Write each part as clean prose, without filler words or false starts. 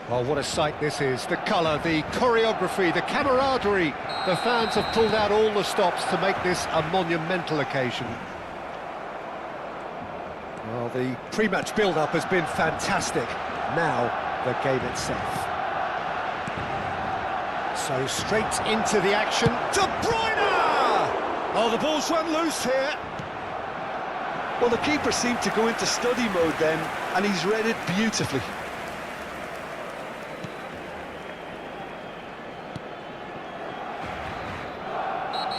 Oh, what a sight this is. The colour, the choreography, the camaraderie. The fans have pulled out all the stops to make this a monumental occasion. Well, the pre-match build-up has been fantastic. Now, the game itself. So straight into the action. De Bruyne! Oh, the ball's run loose here. Well, the keeper seemed to go into study mode then, and he's read it beautifully.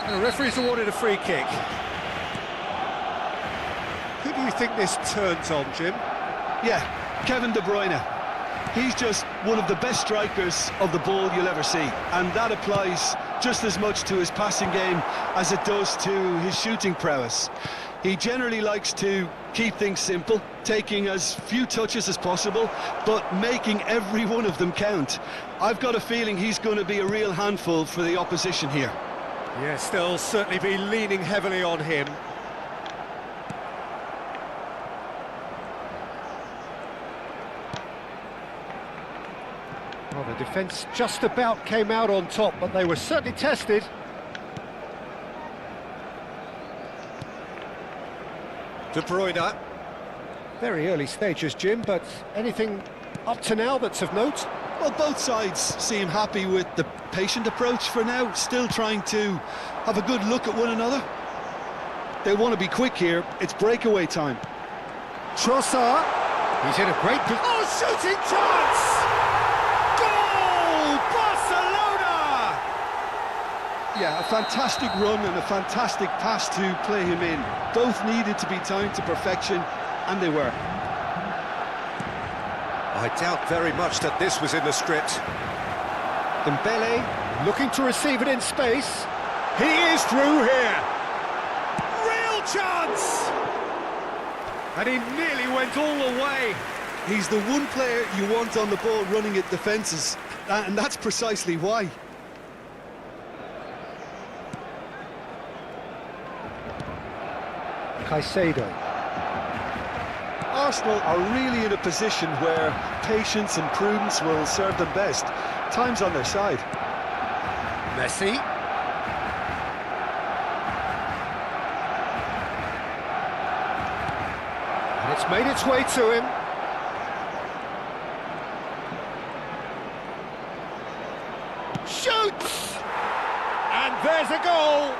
The referee's awarded a free kick. Who do you think this turns on, Jim? Yeah, Kevin De Bruyne. He's just one of the best strikers of the ball you'll ever see, and that applies just as much to his passing game as it does to his shooting prowess. He generally likes to keep things simple, taking as few touches as possible, but making every one of them count. I've got a feeling he's going to be a real handful for the opposition here. Yes, they'll certainly be leaning heavily on him. Well, the defence just about came out on top, but they were certainly tested. De Bruyne. Very early stages, Jim, but anything up to now that's of note? Well, both sides seem happy with the patient approach for now, still trying to have a good look at one another. They want to be quick here, it's breakaway time. Trossard, he's in a great position. Oh, shooting chance! Goal! Barcelona! Yeah, a fantastic run and a fantastic pass to play him in. Both needed to be timed to perfection, and they were. I doubt very much that this was in the script. Dembele looking to receive it in space. He is through here. Real chance! And he nearly went all the way. He's the one player you want on the ball running at defences, and that's precisely why. Caicedo. Arsenal are really in a position where patience and prudence will serve them best. Time's on their side. Messi. And it's made its way to him. Shoots! And there's a goal!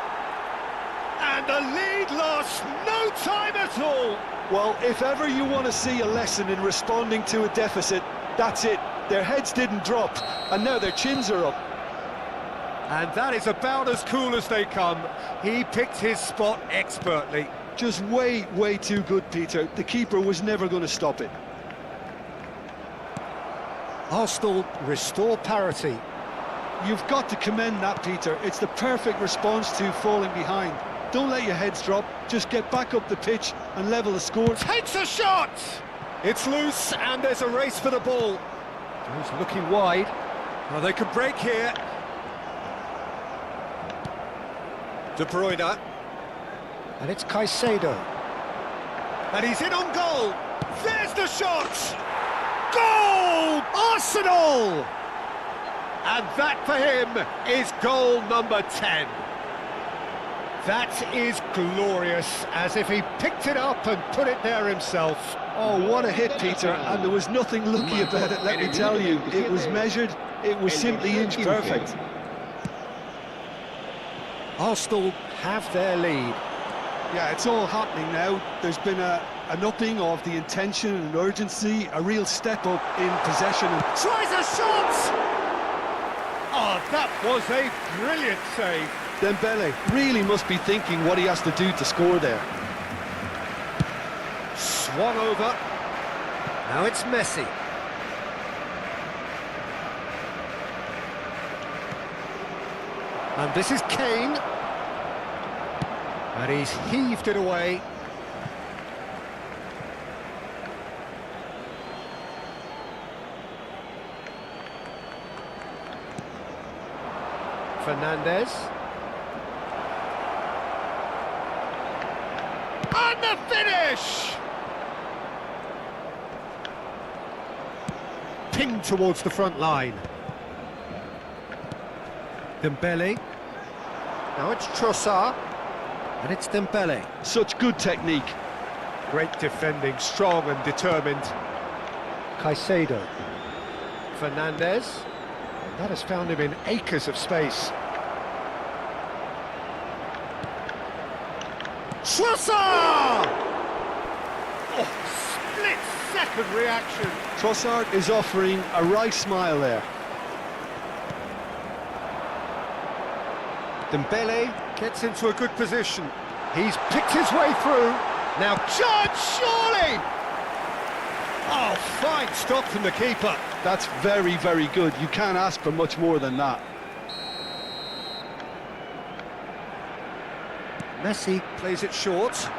And the lead lost no time at all! Well, if ever you want to see a lesson in responding to a deficit, that's it. Their heads didn't drop, and now their chins are up. And that is about as cool as they come. He picked his spot expertly. Just way too good, Peter. The keeper was never going to stop it. Arsenal restore parity. You've got to commend that, Peter. It's the perfect response to falling behind. Don't let your heads drop, just get back up the pitch and level the score. Takes a shot! It's loose and there's a race for the ball. He's looking wide. Well, they could break here. De Bruyne. And it's Caicedo. And he's in on goal. There's the shot! Goal! Arsenal! And that for him is goal number 10. That is glorious, as if he picked it up and put it there himself. Oh, what a hit, Peter, and there was nothing lucky about it, let me tell you. It was measured, it was simply inch perfect. Arsenal have their lead. Yeah, it's all happening now. There's been an upping of the intention and urgency, a real step up in possession. Tries a shot! Oh, that was a brilliant save. Dembele really must be thinking what he has to do to score there. Swung over. Now it's Messi. And this is Kane. And he's heaved it away. Fernandez. And the finish! Pinged towards the front line. Dembele. Now it's Trossard. And it's Dembele. Such good technique. Great defending, strong and determined. Caicedo. Fernandez. And that has found him in acres of space. Trossard! Oh, split-second reaction. Trossard is offering a right smile there. Dembele gets into a good position. He's picked his way through. Now Judge, surely! Oh, fine stop from the keeper. That's very good. You can't ask for much more than that. Messi plays it short.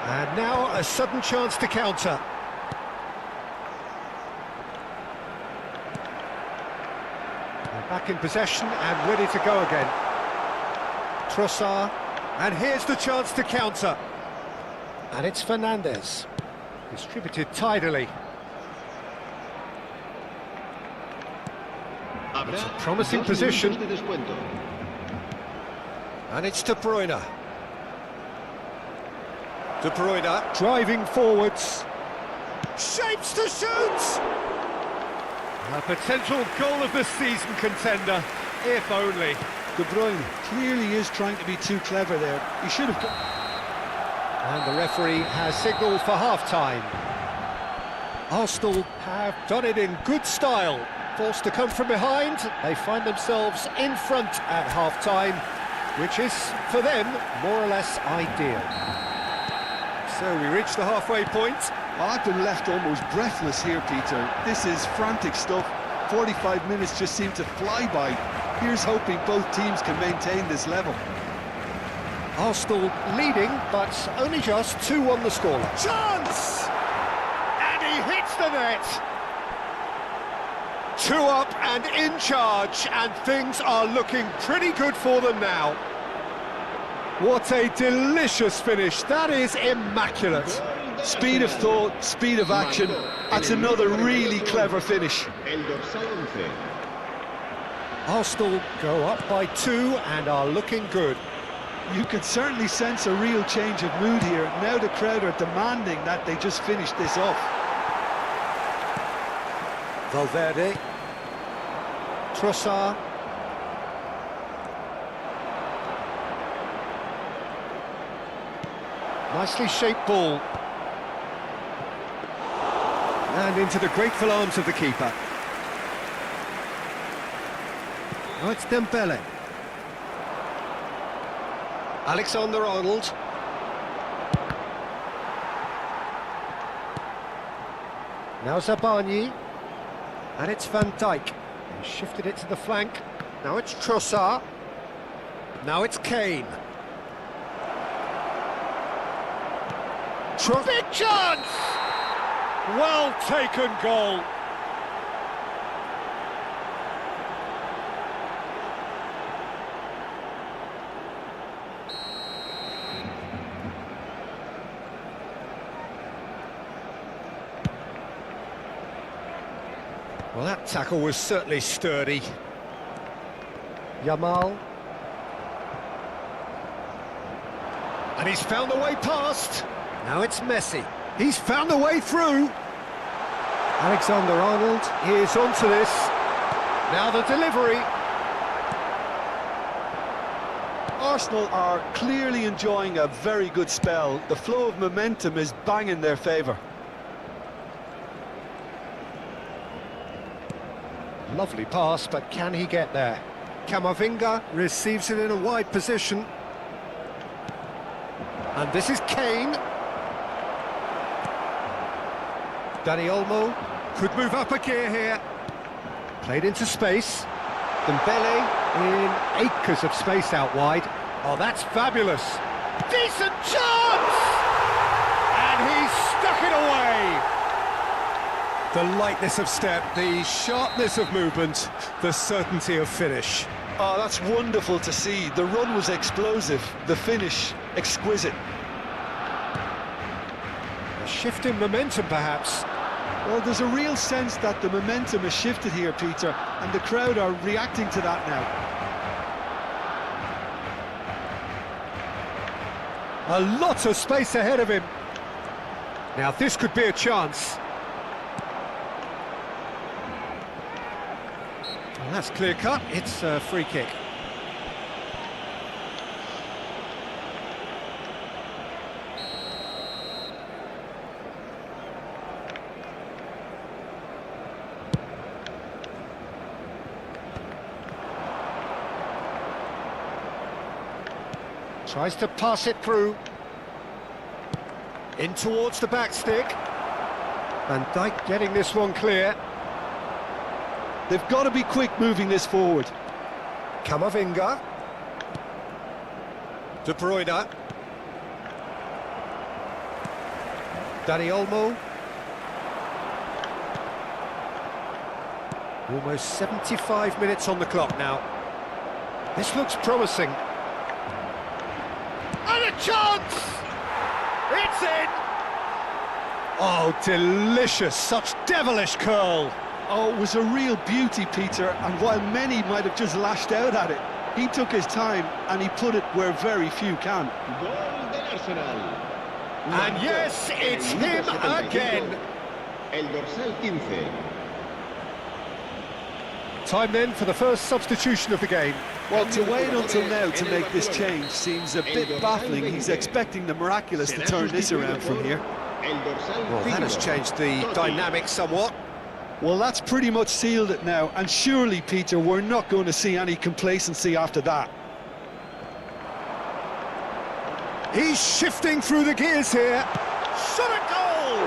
And now a sudden chance to counter. They're back in possession and ready to go again. Trossard. And here's the chance to counter. And it's Fernandez. Distributed tidily. It's a promising position. And it's De Bruyne. De Bruyne driving forwards. Shapes to shoot! A potential goal of the season contender, if only. De Bruyne clearly is trying to be too clever there. He should have... And the referee has signalled for half-time. Arsenal have done it in good style. Forced to come from behind, they find themselves in front at half-time, which is, for them, more or less ideal. So we reach the halfway point. I've been left almost breathless here, Peter. This is frantic stuff. 45 minutes just seem to fly by. Here's hoping both teams can maintain this level. Arsenal leading, but only just 2-1 the scoreline. Chance! And he hits the net! 2 up and in charge, and things are looking pretty good for them now. What a delicious finish. That is immaculate. Speed of thought, speed of action. That's another really clever finish. Arsenal go up by 2 and are looking good. You can certainly sense a real change of mood here. Now the crowd are demanding that they just finish this off. Valverde. Trossard. Nicely shaped ball. And into the grateful arms of the keeper. Now it's Dembele. Alexander-Arnold. Now Zabani. And it's Van Dijk. He shifted it to the flank. Now it's Trossard. Now it's Kane. Big chance! Well taken goal. Well, that tackle was certainly sturdy. Yamal. And he's found the way past. Now it's Messi. He's found the way through. Alexander-Arnold is onto this. Now the delivery. Arsenal are clearly enjoying a very good spell. The flow of momentum is bang in their favour. Lovely pass, but can he get there? Camavinga receives it in a wide position. And this is Kane. Dani Olmo could move up a gear here. Played into space. Dembele in acres of space out wide. Oh, that's fabulous. Decent chance! And he's stuck it away. The lightness of step, the sharpness of movement, the certainty of finish. Oh, that's wonderful to see. The run was explosive, the finish exquisite. A shift in momentum, perhaps. Well, there's a real sense that the momentum has shifted here, Peter, and the crowd are reacting to that now. A lot of space ahead of him. Now, this could be a chance. Well, that's clear-cut. It's a free kick. Tries to pass it through. In towards the back stick. Van Dijk getting this one clear. They've got to be quick moving this forward. Camavinga. De Bruyne. Dani Olmo. Almost 75 minutes on the clock now. This looks promising. And a chance! It's in! Oh, delicious, such devilish curl. Oh, it was a real beauty, Peter, and while many might have just lashed out at it, he took his time and he put it where very few can. And yes, it's him again. El dorsal 15. Time then for the first substitution of the game. Well, to wait until now to make this change seems a bit baffling. He's expecting the miraculous to turn this around from here. Well, that has changed the dynamic somewhat. Well, that's pretty much sealed it now, and surely, Peter, we're not going to see any complacency after that. He's shifting through the gears here. Shot a goal!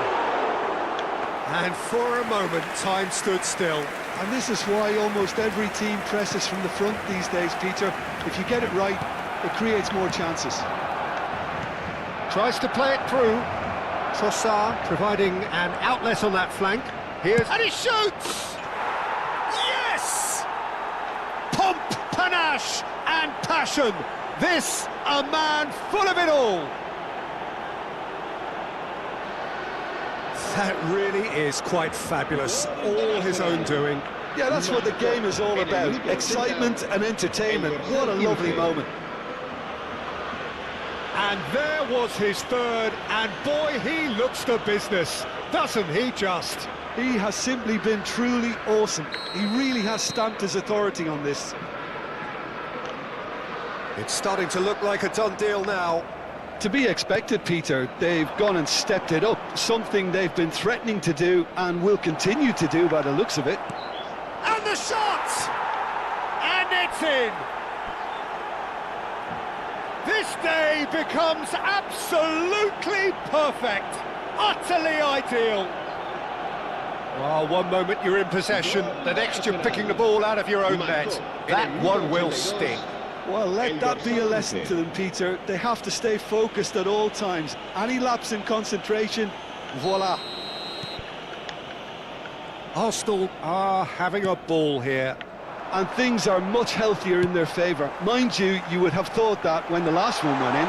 And for a moment, time stood still. And this is why almost every team presses from the front these days, Peter. If you get it right, it creates more chances. Tries to play it through. Trossard providing an outlet on that flank. Here's... and he shoots! Yes! Pomp, panache and passion. This, a man full of it all. That really is quite fabulous. All his own doing. Yeah, that's what the game is all about. Excitement and entertainment. What a lovely moment. And there was his third, and boy, he looks the business, doesn't he just? He has simply been truly awesome. He really has stamped his authority on this. It's starting to look like a done deal now. To be expected, Peter. They've gone and stepped it up, something they've been threatening to do and will continue to do by the looks of it. And the shot! And it's in! This day becomes absolutely perfect, utterly ideal. Well, one moment you're in possession, the next you're picking the ball out of your own net. That one will sting. Well, let that be a lesson to them, Peter. They have to stay focused at all times. Any lapse in concentration, voila. Arsenal are having a ball here. And things are much healthier in their favour. Mind you, you would have thought that when the last one went in.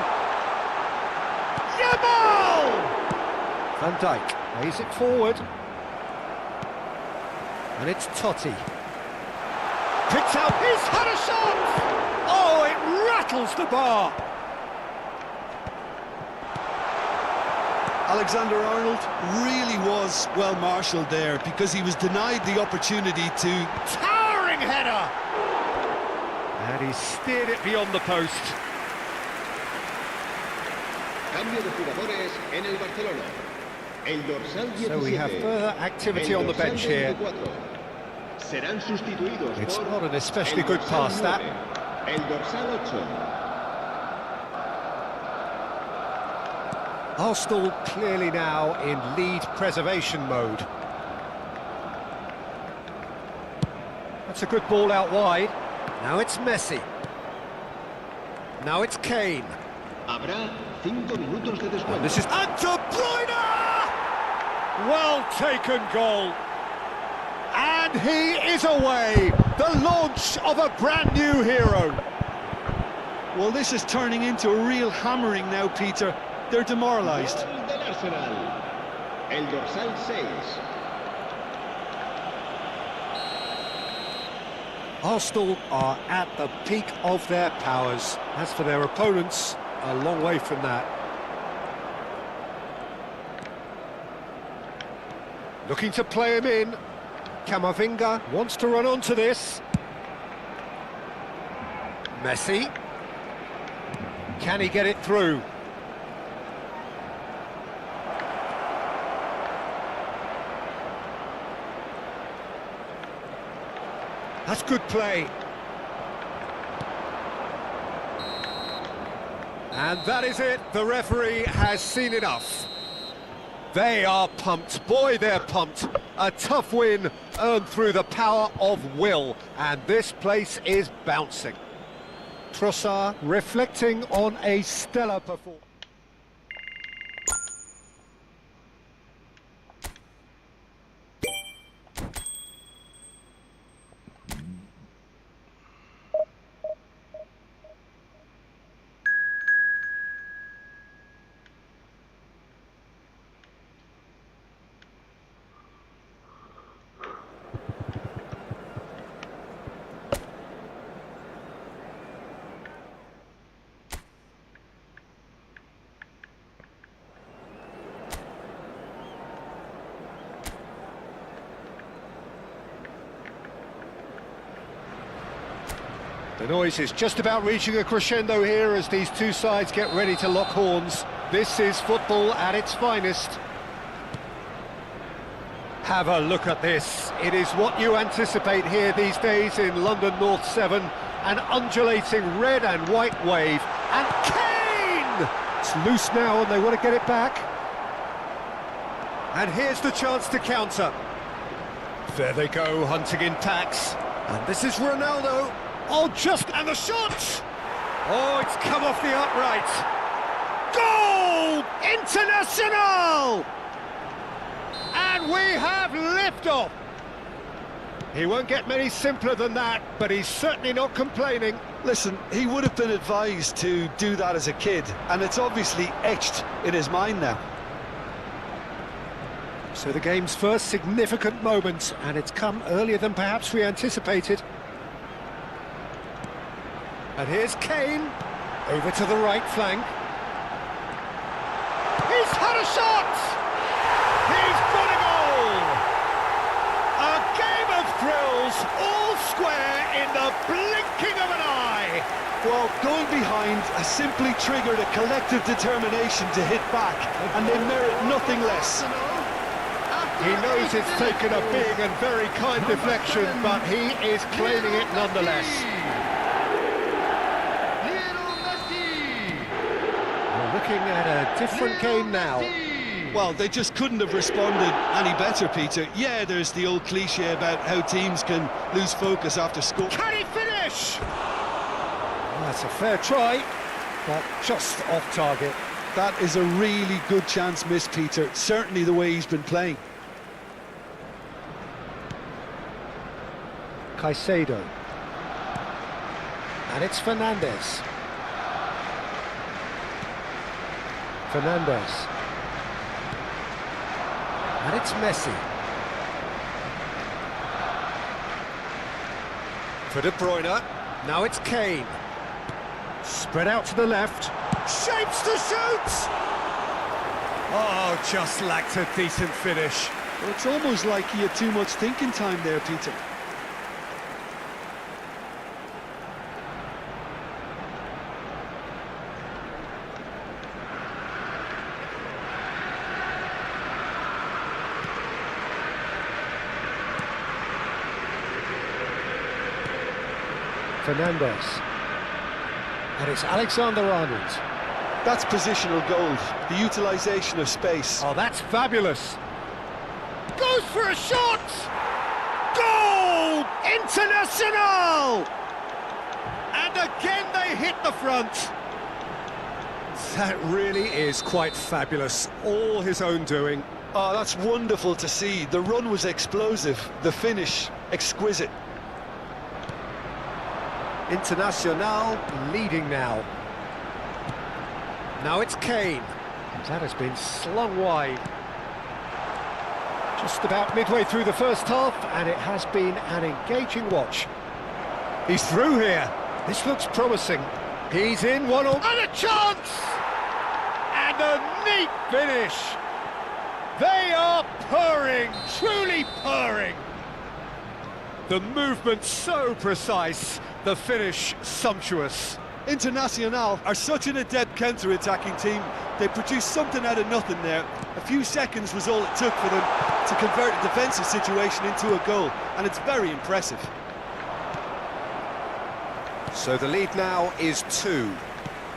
Yamal! Van Dijk plays it forward. And it's Totti. Picks out, he's had a shot! Oh, it rattles the bar! Alexander-Arnold really was well marshalled there because he was denied the opportunity to... Towering header! And he steered it beyond the post. Cambio de jugadores en el Barcelona. El dorsal 17. So we have further activity on the bench here. Serán sustituidos It's por not an especially good pass, that. El dorsal 8. Arsenal clearly now in lead preservation mode. That's a good ball out wide. Now it's Messi. Now it's Kane. Habrá 5 minutos de descuento. And this is... and De Bruyne! Well taken goal. And he is away. The launch of a brand new hero. Well, this is turning into a real hammering now, Peter. They're demoralised. Gol del Arsenal. El dorsal 6. Arsenal are at the peak of their powers. As for their opponents, a long way from that. Looking to play him in. Camavinga wants to run onto this. Messi. Can he get it through? That's good play. And that is it. The referee has seen enough. They are pumped. Boy, they're pumped. A tough win earned through the power of will. And this place is bouncing. Trossard reflecting on a stellar performance. The noise is just about reaching a crescendo here as these two sides get ready to lock horns. This is football at its finest. Have a look at this. It is what you anticipate here these days in London North 7. An undulating red and white wave. And Kane! It's loose now and they want to get it back. And here's the chance to counter. There they go, hunting in packs. And this is Ronaldo. Oh, and the shot! Oh, it's come off the upright. Goal! International! And we have liftoff. He won't get many simpler than that, but he's certainly not complaining. Listen, he would have been advised to do that as a kid, and it's obviously etched in his mind now. So the game's first significant moment, and it's come earlier than perhaps we anticipated. And here's Kane, over to the right flank. He's had a shot! He's got a goal! A game of thrills, all square in the blinking of an eye! Well, going behind has simply triggered a collective determination to hit back, and they merit nothing less. He knows it's taken a big and very kind deflection, but he is claiming it nonetheless. We're looking at a different game now. Well, they just couldn't have responded any better, Peter. Yeah, there's the old cliche about how teams can lose focus after score. Can he finish? Well, that's a fair try, but just off target. That is a really good chance missed, Peter. Certainly the way he's been playing. Caicedo. And it's Fernandes. Fernandes. And it's Messi. For De Bruyne. Now it's Kane. Spread out to the left. Shapes to shoot! Oh, just lacked a decent finish. Well, it's almost like he had too much thinking time there, Peter. Fernandes. And it's Alexander-Arnold. That's positional gold, the utilisation of space. Oh, that's fabulous. Goes for a shot! Goal! International! And again they hit the front. That really is quite fabulous. All his own doing. Oh, that's wonderful to see. The run was explosive, the finish exquisite. International leading now. Now it's Kane. That has been slung wide. Just about midway through the first half, and it has been an engaging watch. He's through here. This looks promising. He's in one or... And a chance! And a neat finish. They are purring, truly purring. The movement so precise, the finish sumptuous. Internacional are such an adept counter-attacking team. They produced something out of nothing there. A few seconds was all it took for them to convert a defensive situation into a goal, and it's very impressive. So the lead now is 2.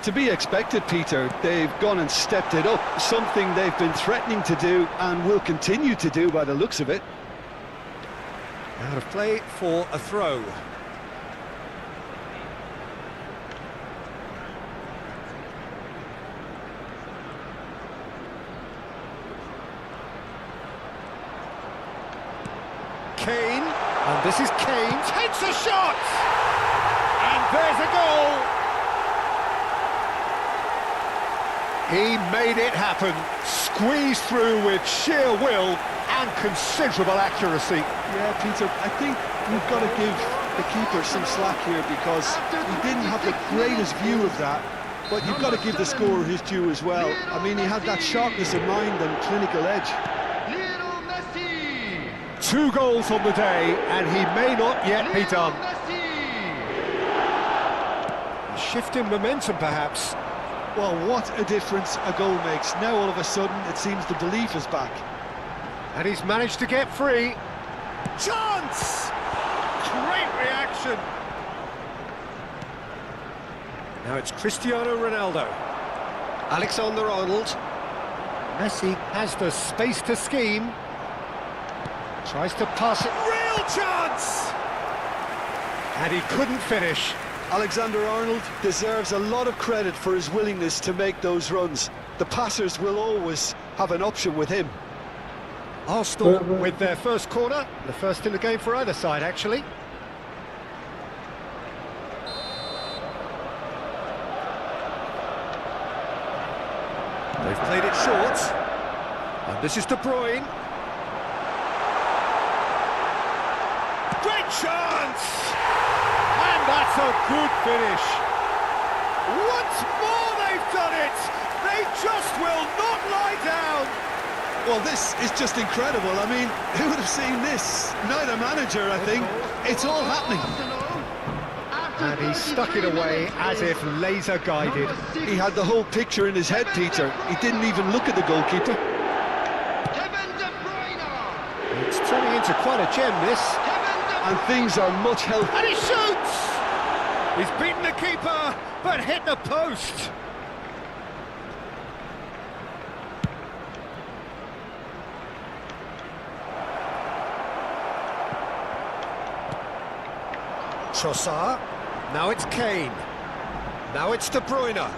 To be expected, Peter. They've gone and stepped it up, something they've been threatening to do and will continue to do by the looks of it. Out of play for a throw. Kane, and this is Kane, takes a shot! And there's a goal! He made it happen, squeezed through with sheer will and considerable accuracy. Yeah, Peter, I think we've got to give the keeper some slack here because he didn't have the greatest view of that, but you've got to give the scorer his due as well. I mean, he had that sharpness of mind and clinical edge. 2 goals on the day, and he may not yet be done. shift in momentum, perhaps. Well, what a difference a goal makes. Now all of a sudden it seems the belief is back. And he's managed to get free. Chance! Great reaction. Now it's Cristiano Ronaldo. Alexander-Arnold. Messi has the space to scheme. Tries to pass it. Real chance! And he couldn't finish. Alexander-Arnold deserves a lot of credit for his willingness to make those runs. The passers will always have an option with him. Arsenal with their first corner, the first in the game for either side, actually. They've played it short, and this is De Bruyne. Great chance! And that's a good finish. Once more they've done it! They just will not lie down! Well, this is just incredible. I mean, who would have seen this? Neither manager, I think. It's all happening. And he stuck it away as if laser guided. He had the whole picture in his head, Peter. He didn't even look at the goalkeeper. It's turning into quite a gem, this. And things are much healthier. And he shoots! He's beaten the keeper, but hit the post. Trossard. Now it's Kane. Now it's De Bruyne.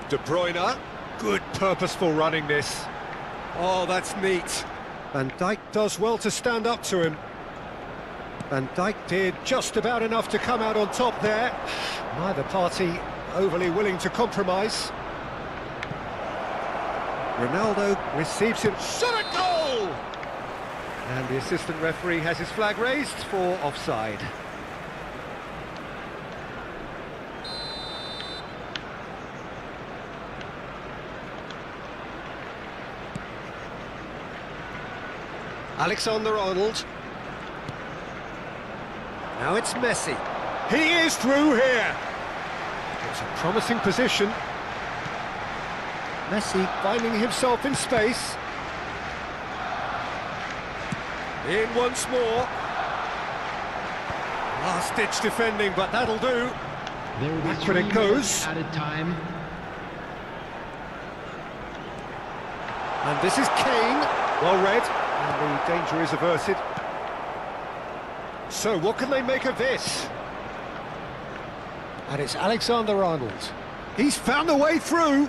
De Bruyne. Good purposeful running this. Oh, that's neat. Van Dijk does well to stand up to him. Van Dijk did just about enough to come out on top there. Neither party overly willing to compromise. Ronaldo receives it. Shot at goal! And the assistant referee has his flag raised for offside. Alexander-Arnold. Now it's Messi. He is through here. It's a promising position. Messi finding himself in space. In once more. Last-ditch defending, but that'll do. Back when it goes. Added time. And this is Kane. Well read. And the danger is averted. So, what can they make of this? And it's Alexander-Arnold. He's found a way through.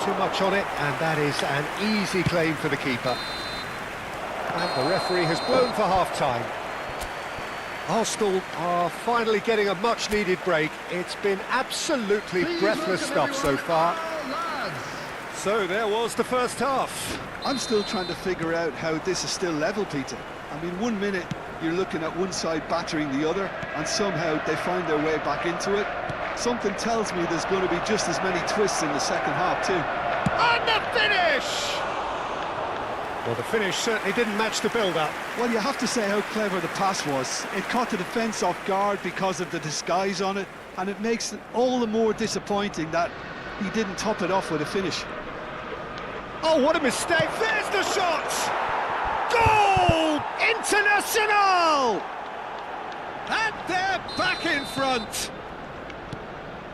Too much on it, and that is an easy claim for the keeper. And the referee has blown for half-time. Arsenal are finally getting a much-needed break. It's been absolutely breathless stuff so far. So there was the first half. I'm still trying to figure out how this is still level, Peter. I mean, 1 minute you're looking at one side battering the other, and somehow they find their way back into it. Something tells me there's going to be just as many twists in the second half too. And the finish! Well, the finish certainly didn't match the build-up. Well, you have to say how clever the pass was. It caught the defence off guard because of the disguise on it, and it makes it all the more disappointing that he didn't top it off with a finish. Oh, what a mistake! There's the shot! Goal! International! And they're back in front.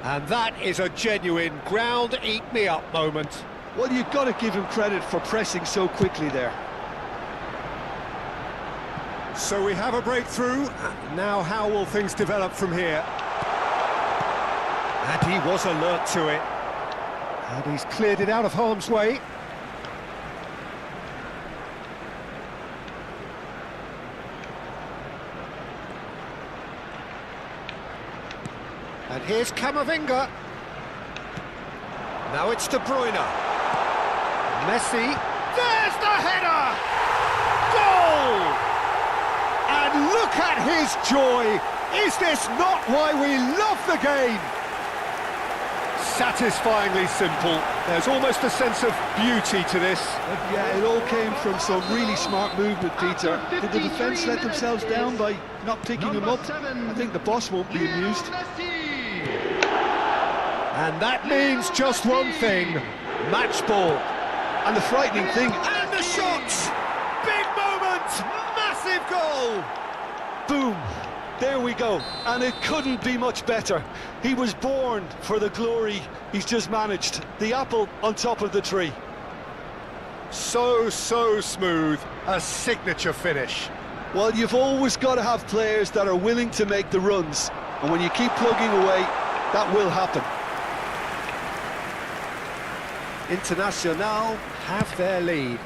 And that is a genuine ground-eat-me-up moment. Well, you've got to give him credit for pressing so quickly there. So we have a breakthrough. Now how will things develop from here? And he was alert to it. And he's cleared it out of harm's way. And here's Camavinga. Now it's De Bruyne. Messi. There's the header! Goal! And look at his joy! Is this not why we love the game? satisfyingly simple. There's almost a sense of beauty to this. Yeah, it all came from some really smart movement, Peter. Did the defence let themselves down by not picking him up? I think the boss won't be amused. And that means just one thing, match ball. And the frightening thing... And the shots! Big moment! Massive goal! Boom! There we go, and it couldn't be much better. He was born for the glory he's just managed. The apple on top of the tree. So smooth, a signature finish. Well, you've always got to have players that are willing to make the runs, and when you keep plugging away, that will happen. Internacional have their lead.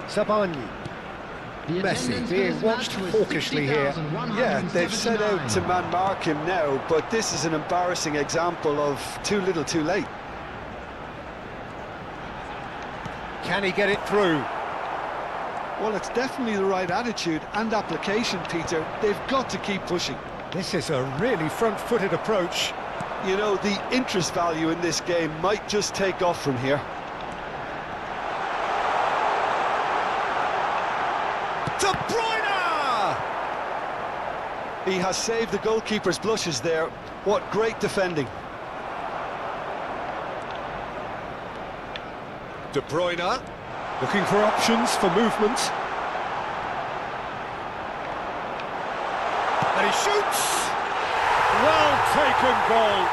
Sabani. Messi being watched hawkishly here. Yeah, they've set out to man-mark him now, but this is an embarrassing example of too little too late. Can he get it through? Well, it's definitely the right attitude and application, Peter. They've got to keep pushing. This is a really front-footed approach. You know, the interest value in this game might just take off from here. De Bruyne! He has saved the goalkeeper's blushes there. What great defending. De Bruyne looking for options for movement. And he shoots! Well taken goal.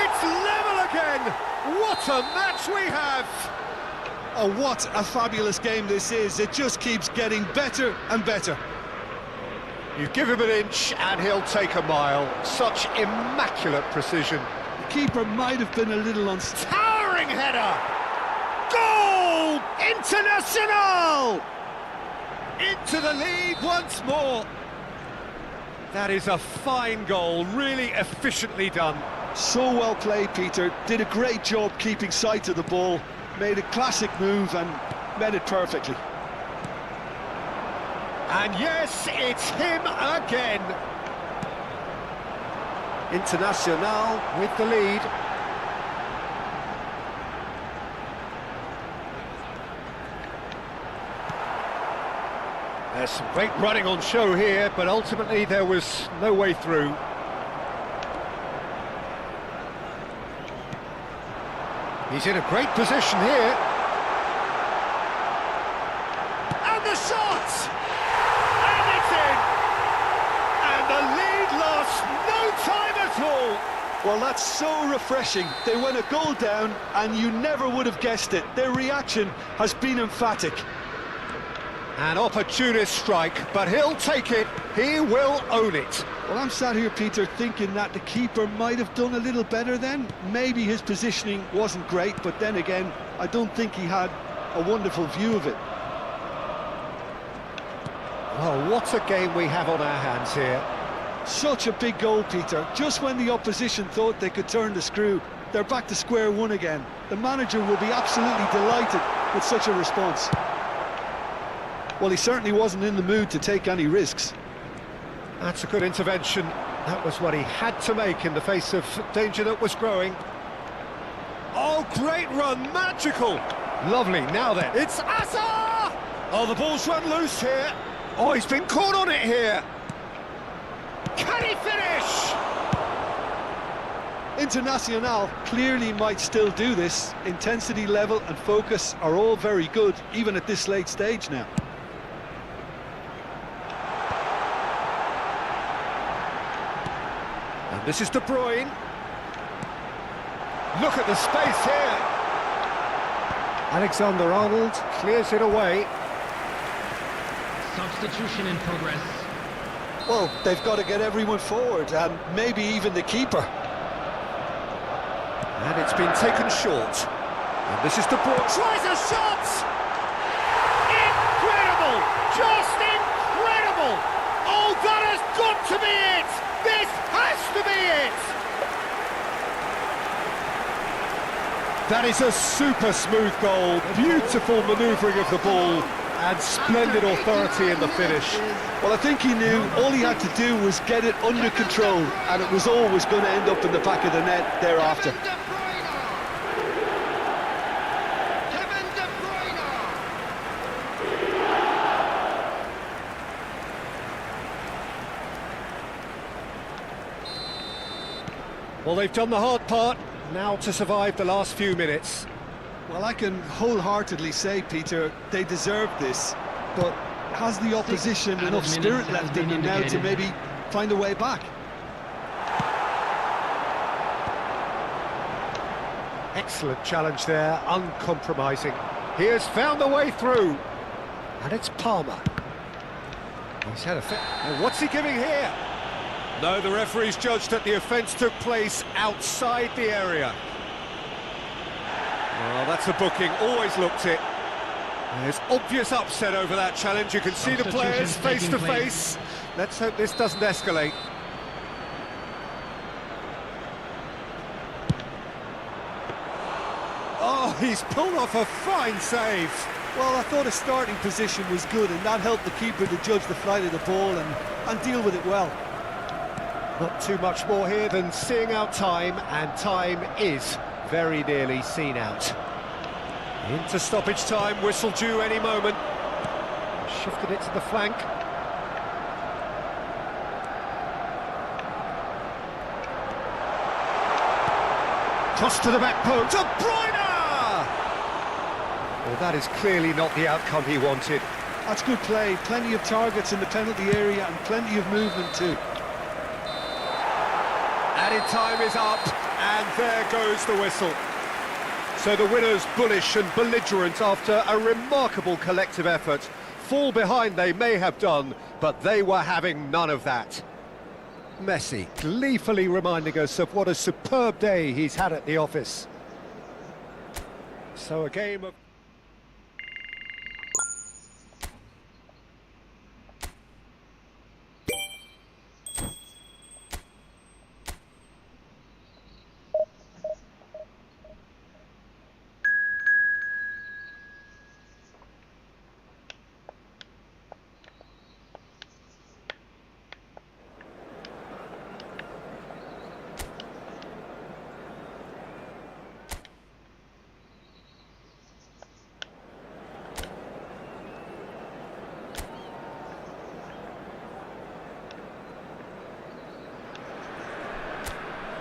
It's level again. What a match we have! Oh, what a fabulous game this is. It just keeps getting better and better. You give him an inch and he'll take a mile. Such immaculate precision. The keeper might have been a little unstable. Towering header! Goal! Internacional! Into the lead once more. That is a fine goal, really efficiently done. So well played, Peter. Did a great job keeping sight of the ball. Made a classic move and met it perfectly. And yes, it's him again. Internacional with the lead. There's some great running on show here, but ultimately there was no way through. He's in a great position here. And the shot! And it's in! And the lead lost no time at all! Well, that's so refreshing. They went a goal down and you never would have guessed it. Their reaction has been emphatic. An opportunist strike, but he'll take it. He will own it. Well, I'm sat here, Peter, thinking that the keeper might have done a little better then. Maybe his positioning wasn't great, but then again, I don't think he had a wonderful view of it. Well, what a game we have on our hands here. Such a big goal, Peter. Just when the opposition thought they could turn the screw, they're back to square one again. The manager will be absolutely delighted with such a response. Well, he certainly wasn't in the mood to take any risks. That's a good intervention. That was what he had to make in the face of danger that was growing. Oh, great run, magical! Lovely, now then, it's Asa! Oh, the ball's run loose here. Oh, he's been caught on it here. Can he finish? Internacional clearly might still do this. Intensity level and focus are all very good, even at this late stage now. And this is De Bruyne. Look at the space here. Alexander-Arnold clears it away. Substitution in progress. Well, they've got to get everyone forward, and maybe even the keeper. And it's been taken short. And this is De Bruyne. Tries a shot! Incredible! Just incredible! Oh, that has got to be it! This has to be it! That is a super smooth goal, beautiful manoeuvring of the ball, and splendid authority in the finish. Well, I think he knew all he had to do was get it under control, and it was always going to end up in the back of the net thereafter. Well, they've done the hard part, now to survive the last few minutes. Well, I can wholeheartedly say, Peter, they deserved this, but has the opposition enough spirit left in them now to maybe find a way back? Excellent challenge there, uncompromising. He has found the way through, and it's Palmer. He's had a what's he giving here? No, the referee's judged that the offence took place outside the area. Well, that's a booking, always looked it. There's obvious upset over that challenge. You can see the players face to face. Let's hope this doesn't escalate. Oh, he's pulled off a fine save. Well, I thought his starting position was good, and that helped the keeper to judge the flight of the ball and deal with it well. Not too much more here than seeing out time, and time is very nearly seen out. Into stoppage time, whistle due any moment. Shifted it to the flank. Cross to the back post. De Bruyne! Well, that is clearly not the outcome he wanted. That's good play. Plenty of targets in the penalty area and plenty of movement too. Added time is up, and there goes the whistle. So the winners, bullish and belligerent after a remarkable collective effort. Fall behind they may have done, but they were having none of that. Messi gleefully reminding us of what a superb day he's had at the office. So a game of...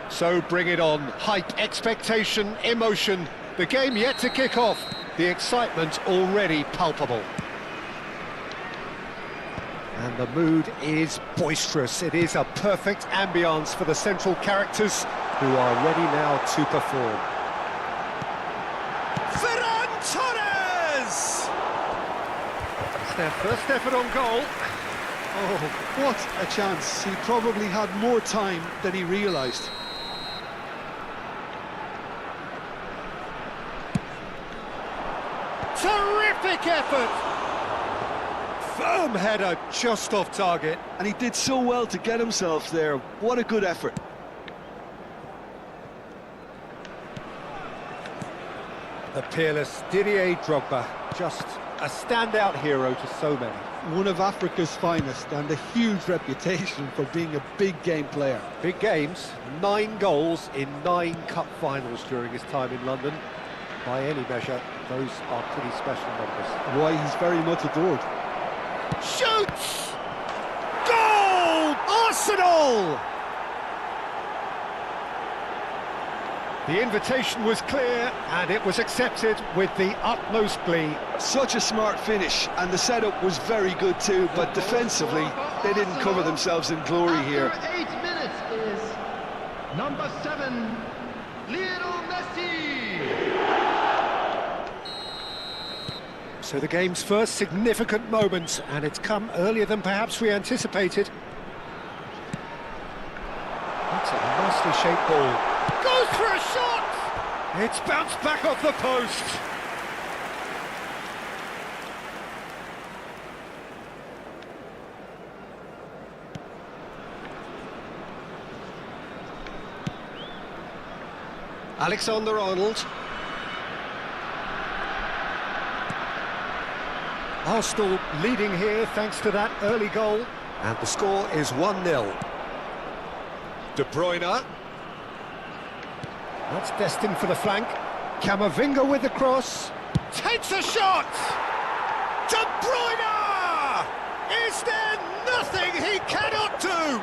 So bring it on. Hype, expectation, emotion. The game yet to kick off. The excitement already palpable. And the mood is boisterous. It is a perfect ambience for the central characters who are ready now to perform. Ferran Torres! It's their first effort on goal. Oh, what a chance. He probably had more time than he realised. Terrific effort! Firm header just off target. And he did so well to get himself there. What a good effort. The peerless Didier Drogba, just a standout hero to so many. One of Africa's finest and a huge reputation for being a big game player. Big games, 9 goals in 9 cup finals during his time in London. By any measure, those are pretty special numbers. Why, he's very much adored. Shoots! Goal! Arsenal! The invitation was clear, and it was accepted with the utmost glee. Such a smart finish, and the setup was very good too, but defensively, they didn't cover themselves in glory here. After 8 minutes is number 7, Lionel Messi. So the game's first significant moment, and it's come earlier than perhaps we anticipated. That's a nicely shaped ball. Goes for a shot! It's bounced back off the post. Alexander-Arnold. Arsenal leading here thanks to that early goal. And the score is 1-0. De Bruyne. That's destined for the flank. Camavinga with the cross. Takes a shot! De Bruyne! Is there nothing he cannot do?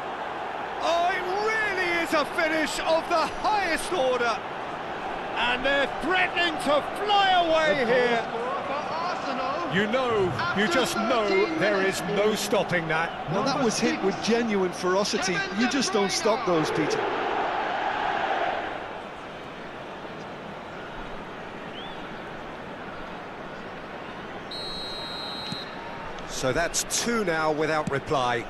Oh, it really is a finish of the highest order. And they're threatening to fly away here. You just know there is no stopping that. Well, that was hit with genuine ferocity. You just don't stop those, Peter. So that's 2 now without reply.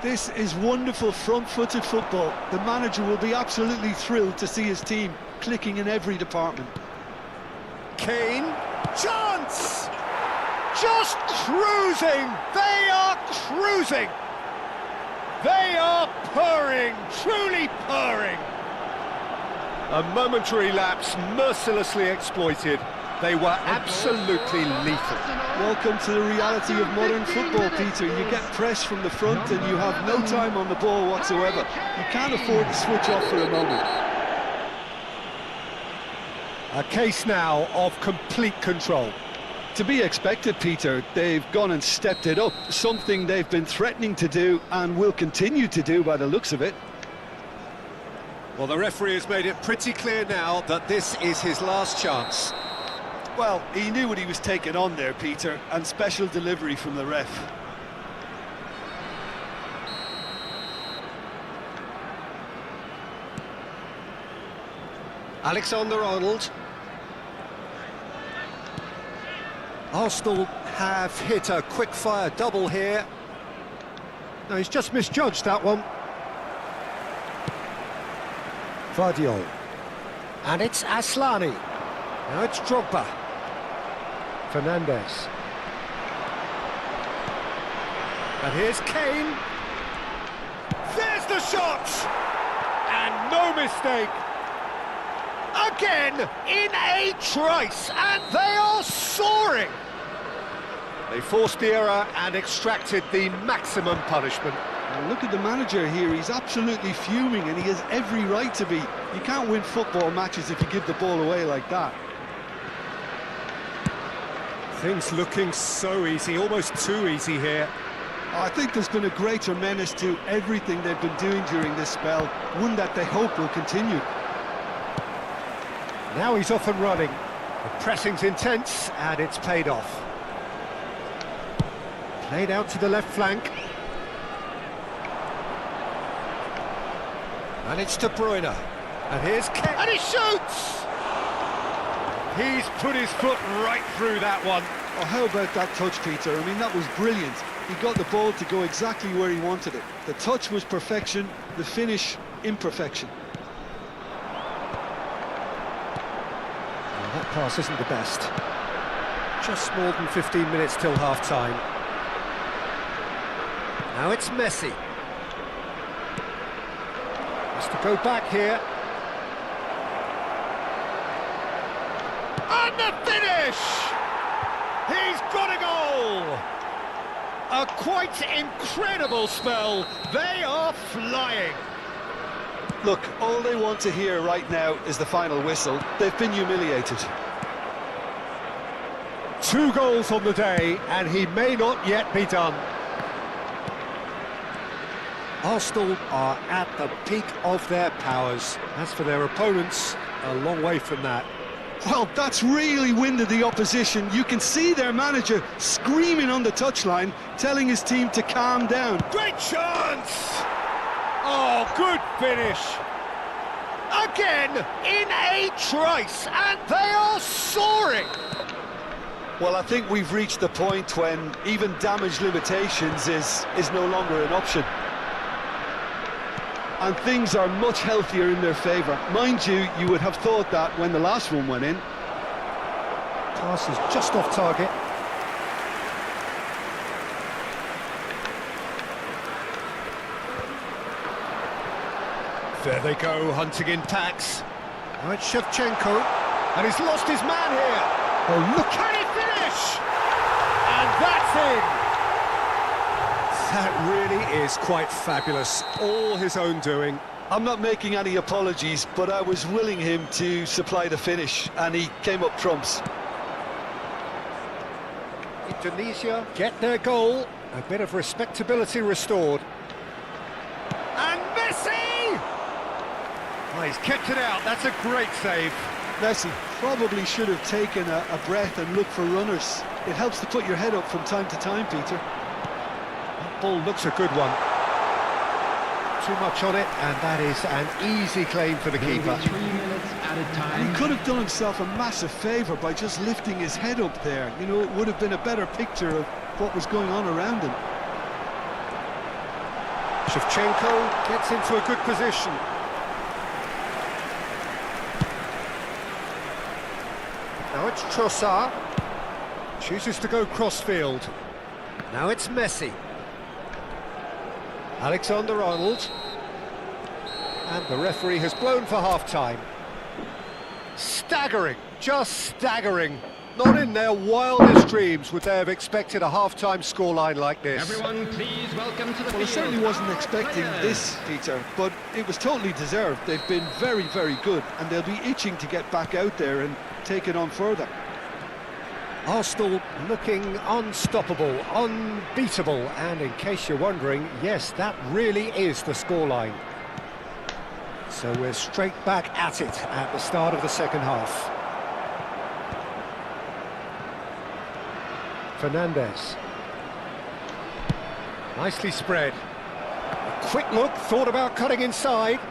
This is wonderful front-footed football. The manager will be absolutely thrilled to see his team clicking in every department. Kane, chance! Just cruising! They are cruising! They are purring, truly purring! A momentary lapse mercilessly exploited. They were absolutely lethal. Welcome to the reality of modern football, Peter. You get press from the front and you have no time on the ball whatsoever. You can't afford to switch off for a moment. A case now of complete control. To be expected, Peter. They've gone and stepped it up, something they've been threatening to do and will continue to do by the looks of it. Well, the referee has made it pretty clear now that this is his last chance. Well, he knew what he was taking on there, Peter, and special delivery from the ref. Alexander-Arnold. Arsenal have hit a quick-fire double here. No, he's just misjudged that one. Vardiol. And it's Aslani. Now it's Drogba. Fernandez. And here's Kane. There's the shot! And no mistake. Again, in a trice, and they are soaring. They forced the error and extracted the maximum punishment. Now look at the manager here, he's absolutely fuming and he has every right to be. You can't win football matches if you give the ball away like that. Things looking so easy, almost too easy here. I think there's been a greater menace to everything they've been doing during this spell, one that they hope will continue. Now he's off and running. The pressing's intense and it's paid off. Played out to the left flank. And it's De Bruyne. And here's Kane. And he shoots! He's put his foot right through that one. Oh, how about that touch, Peter? I mean, that was brilliant. He got the ball to go exactly where he wanted it. The touch was perfection, the finish, imperfection. Well, that pass isn't the best. Just more than 15 minutes till half-time. Now it's Messi. Has to go back here. And the finish! He's got a goal! A quite incredible spell. They are flying. Look, all they want to hear right now is the final whistle. They've been humiliated. 2 goals on the day, and he may not yet be done. Arsenal are at the peak of their powers. As for their opponents, a long way from that. Well, that's really winded the opposition. You can see their manager screaming on the touchline, telling his team to calm down. Great chance! Oh, good finish. Again, in a trice, and they are soaring. Well, I think we've reached the point when even damage limitations is no longer an option. And things are much healthier in their favour. Mind you, you would have thought that when the last one went in. Pass is just off target. There they go, hunting in packs. Now it's Shevchenko, and he's lost his man here. Oh, look! Can he finish? And that's is quite fabulous, all his own doing. I'm not making any apologies, but I was willing him to supply the finish, and he came up trumps. Indonesia get their goal, a bit of respectability restored. And Messi! Oh, he's kept it out, that's a great save. Messi probably should have taken a breath and looked for runners. It helps to put your head up from time to time, Peter. That ball looks a good one. Too much on it, and that is an easy claim for the keeper. 3 minutes at a time. He could have done himself a massive favour by just lifting his head up there. You know, it would have been a better picture of what was going on around him. Shevchenko gets into a good position. Now it's Trossard. Chooses to go cross-field. Now it's Messi. Alexander-Arnold. And the referee has blown for half-time. Staggering, just staggering. Not in their wildest dreams would they have expected a half-time scoreline like this. Everyone, please welcome to the Well, I field. certainly wasn't our expecting players. this, Peter, but it was totally deserved. They've been very, very good, and they'll be itching to get back out there and take it on further. Arsenal looking unstoppable, unbeatable, and in case you're wondering, yes, that really is the scoreline. So we're straight back at it at the start of the second half. Fernandez. Nicely spread. A quick look, thought about cutting inside.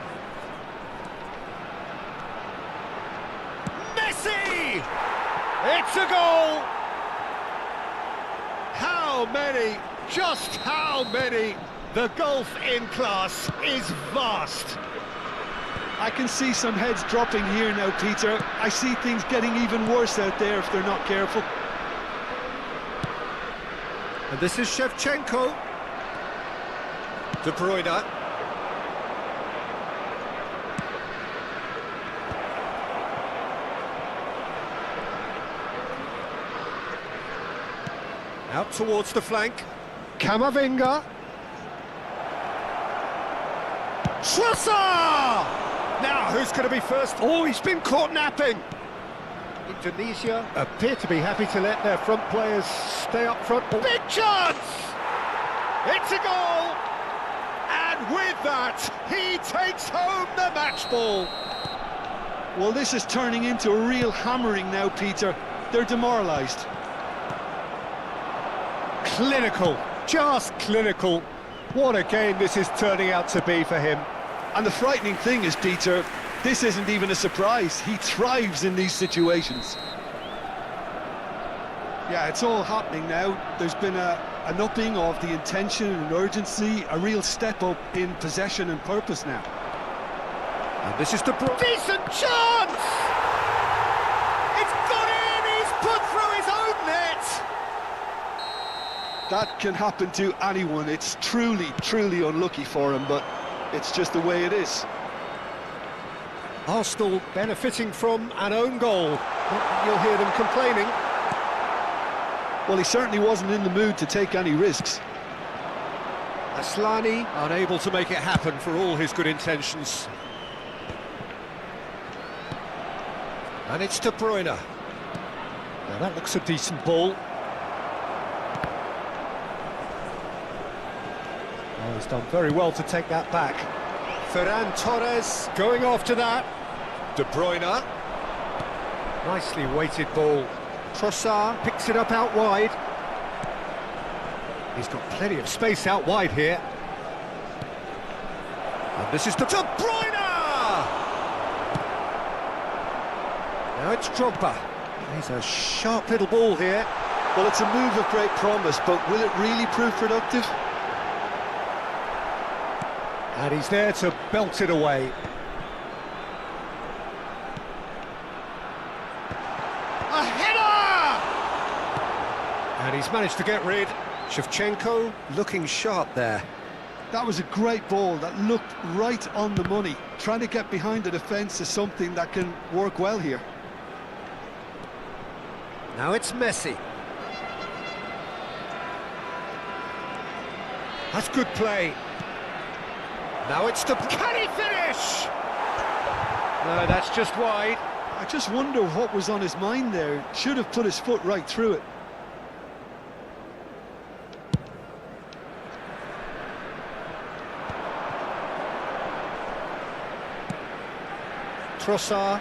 Messi! It's a goal! How many? Just how many? The gulf in class is vast. I can see some heads dropping here now, Peter. I see things getting even worse out there if they're not careful. And this is Shevchenko. De Bruyne. Out towards the flank. Camavinga. Trossard! Now, who's going to be first? Oh, he's been caught napping. Indonesia appear to be happy to let their front players stay up front. Big chance! It's a goal! And with that, he takes home the match ball. Well, this is turning into a real hammering now, Peter. They're demoralised. Clinical, just clinical. What a game this is turning out to be for him. And the frightening thing is, Peter, this isn't even a surprise. He thrives in these situations. Yeah, it's all happening now. There's been an upping of the intention and urgency, a real step up in possession and purpose now. And this is the decent chance! It's gone in, he's put through his own net! That can happen to anyone. It's truly, truly unlucky for him, but it's just the way it is. Arsenal benefiting from an own goal. You'll hear them complaining. Well, he certainly wasn't in the mood to take any risks. Aslani Unable to make it happen for all his good intentions. and it's De Bruyne. Now that looks a decent ball. Oh, he's done very well to take that back. Ferran Torres going after that. De Bruyne. Nicely weighted ball. Trossard picks it up out wide. He's got plenty of space out wide here. And this is De Bruyne! Now it's Drogba. He's a sharp little ball here. Well, it's a move of great promise, but will it really prove productive? And he's there to belt it away. A header! And he's managed to get rid. Shevchenko looking sharp there. That was a great ball that looked right on the money. Trying to get behind the defence is something that can work well here. Now it's Messi. That's good play. Now it's to... Can he finish? No, that's just wide. I just wonder what was on his mind there. Should have put his foot right through it. Trossard.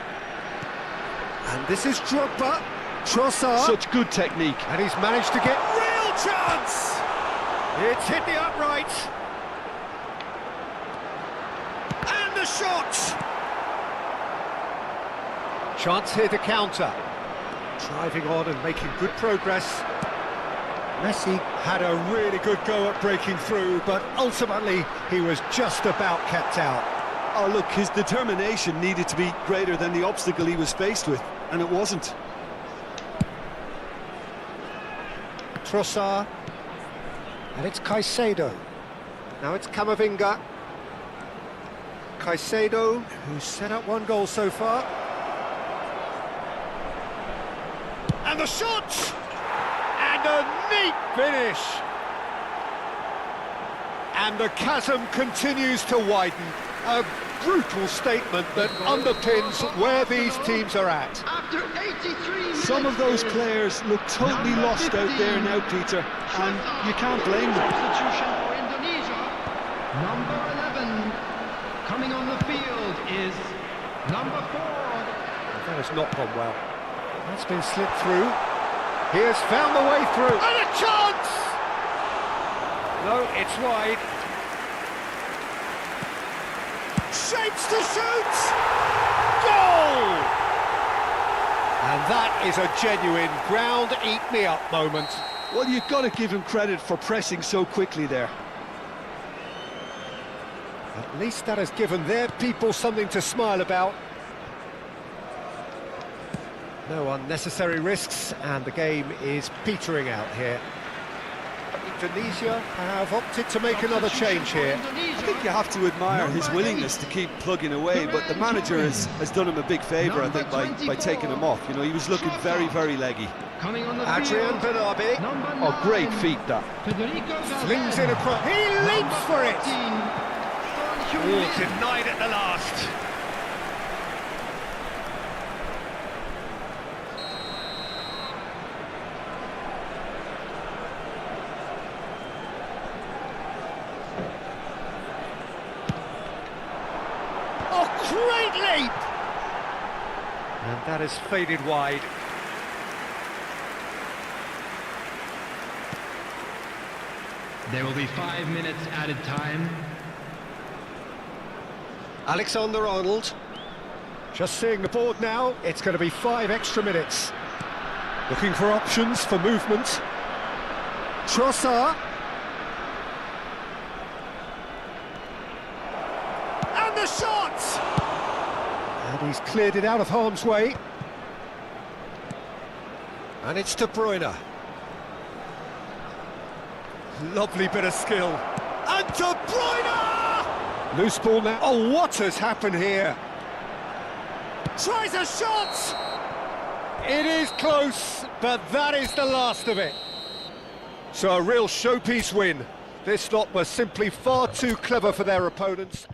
And this is Drogba. Trossard. Such good technique. And he's managed to get real chance! It's hit the upright. And the shot! Chance here to counter. Driving on and making good progress. Messi had a really good go at breaking through, but ultimately he was just about kept out. Oh, look, his determination needed to be greater than the obstacle he was faced with, and it wasn't. Trossard. And it's Caicedo. Now it's Camavinga. Caicedo, who's set up one goal so far. And the shot! And a neat finish! And the chasm continues to widen. A brutal statement that underpins where these teams are at. After 83 minutes, Some of those players look totally lost out there now, Peter, and you can't blame them. Substitution for Indonesia. Number 11 coming on the field is number 4. That has not gone well. That's been slipped through. He has found the way through. And a chance! No, it's wide. Shapes to shoot! Goal! And that is a genuine ground-eat-me-up moment. Well, you've got to give him credit for pressing so quickly there. At least that has given their people something to smile about. No unnecessary risks, and the game is petering out here. Indonesia have opted to make another change here. I think you have to admire his willingness to keep plugging away, but the manager has done him a big favour, I think, by taking him off. You know, he was looking very, very leggy. Coming on the Adrian field, Benabi number Oh, great 9, feat, that. Federico flings Valverde. in across. He leaps for it! 14, Oh, denied at the last. Oh, great leap! And that has faded wide. There will be 5 minutes added time. Alexander-Arnold. Just seeing the board now, it's going to be 5 extra minutes. Looking for options for movement. Trossard. And the shot! And he's cleared it out of harm's way. And it's De Bruyne. Lovely bit of skill. And De Bruyne! Loose ball now. Oh, what has happened here? Tries a shot! It is close, but that is the last of it. So a real showpiece win. This lot were simply far too clever for their opponents.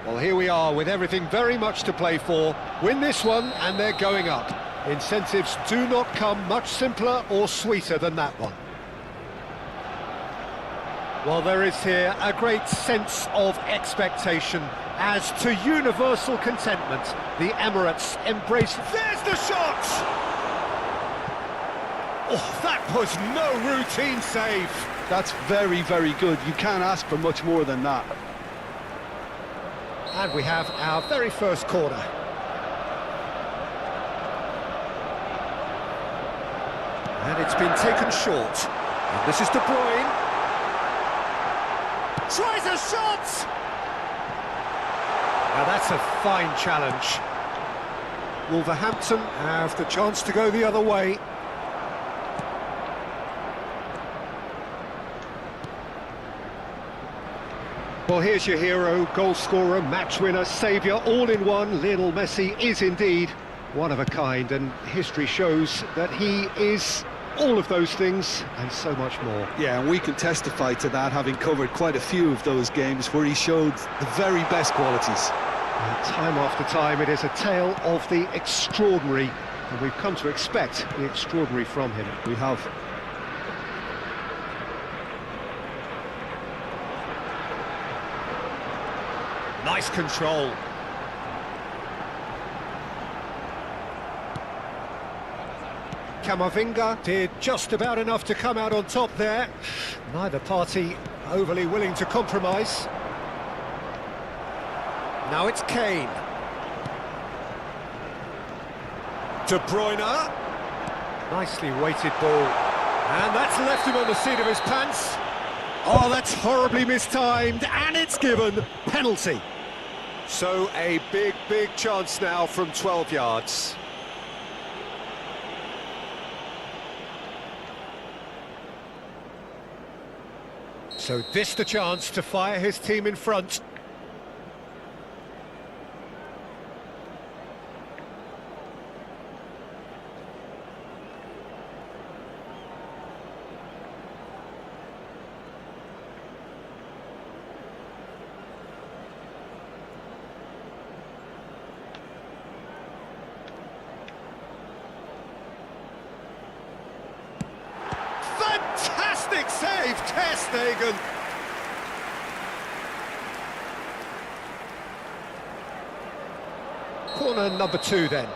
Well, here we are with everything very much to play for. Win this one and they're going up. Incentives do not come much simpler or sweeter than that one. Well, there is here a great sense of expectation as to universal contentment. The Emirates embrace... There's the shot! Oh, that was no routine save. That's very, very good. You can't ask for much more than that. And we have our very first corner. And it's been taken short. And this is De Bruyne. Tries a shot! Now that's a fine challenge. Wolverhampton have the chance to go the other way. Well, here's your hero, goal scorer, match winner, saviour, all in one. Lionel Messi is indeed one of a kind, and history shows that he is all of those things and so much more. Yeah, and we can testify to that, having covered quite a few of those games where he showed the very best qualities. And time after time, it is a tale of the extraordinary, and we've come to expect the extraordinary from him. We have. Nice control. Camavinga did just about enough to come out on top there. Neither party overly willing to compromise. Now it's Kane. De Bruyne. Nicely weighted ball. And that's left him on the seat of his pants. Oh, that's horribly mistimed, and it's given penalty. So a big chance now from 12 yards. So this the chance to fire his team in front. Fantastic save, Ter Stegen. Corner number 2 then.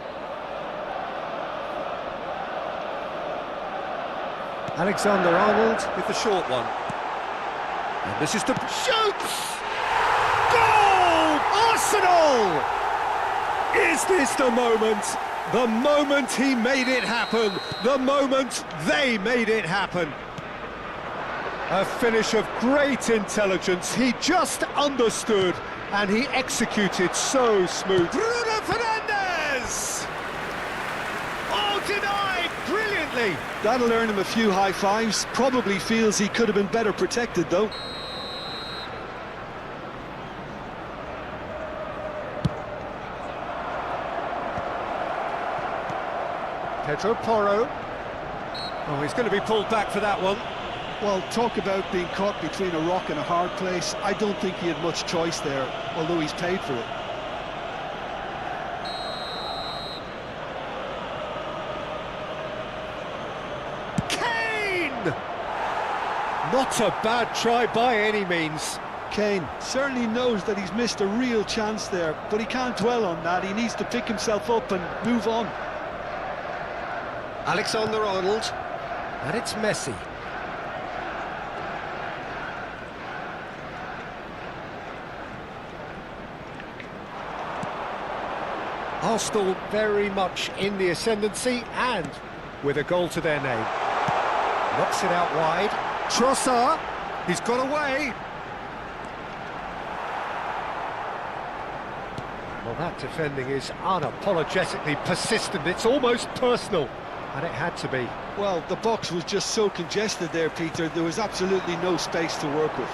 Alexander-Arnold with the short one. And this is the shoots! Goal! Arsenal! Is this the moment? The moment he made it happen. The moment they made it happen. A finish of great intelligence. He just understood and he executed so smooth. Bruno Fernandes! Oh, denied brilliantly. That'll earn him a few high fives. Probably feels he could have been better protected, though. Pedro Porro. Oh, he's going to be pulled back for that one. Well, talk about being caught between a rock and a hard place. I don't think he had much choice there, although he's paid for it. Kane! Not a bad try by any means. Kane certainly knows that he's missed a real chance there, but he can't dwell on that. He needs to pick himself up and move on. Alexander-Arnold, and it's Messi. Arsenal very much in the ascendancy and with a goal to their name. Knocks it out wide. Trossard, he's got away. Well, that defending is unapologetically persistent. It's almost personal, and it had to be. Well, the box was just so congested there, Peter. There was absolutely no space to work with.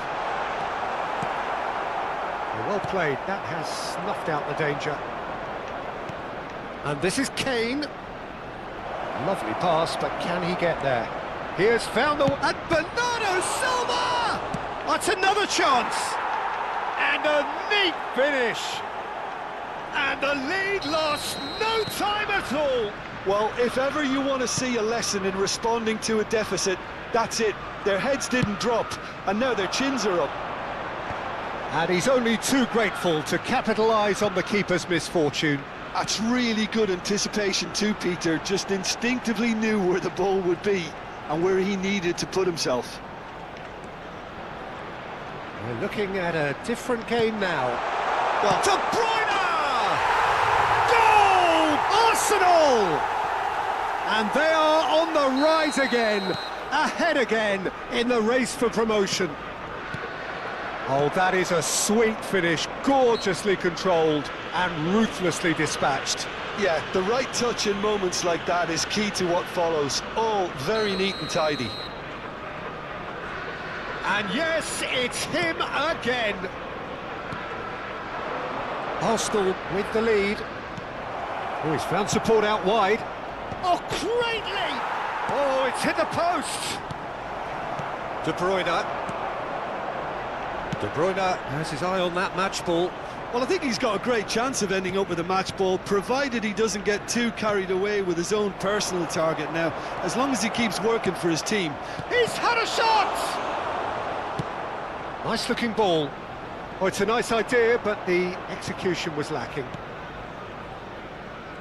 Well played. That has snuffed out the danger. And this is Kane. Lovely pass, but can he get there? He has found the... And Bernardo Silva! That's another chance! And a neat finish! And the lead lost no time at all! Well, if ever you want to see a lesson in responding to a deficit, that's it. Their heads didn't drop, and now their chins are up. And he's only too grateful to capitalise on the keeper's misfortune. That's really good anticipation too, Peter. Just instinctively knew where the ball would be and where he needed to put himself. We're looking at a different game now. Well, De Bruyne! Goal! Arsenal! And they are on the rise again, ahead again in the race for promotion. Oh, that is a sweet finish, gorgeously controlled and ruthlessly dispatched. Yeah, the right touch in moments like that is key to what follows. All very neat and tidy. And yes, it's him again. Arsenal with the lead. Oh, he's found support out wide. Oh, greatly! Oh, it's hit the post. De Bruyne. De Bruyne has his eye on that match ball. Well, I think he's got a great chance of ending up with a match ball, provided he doesn't get too carried away with his own personal target now, as long as he keeps working for his team. He's had a shot! Nice looking ball. Oh, it's a nice idea, but the execution was lacking.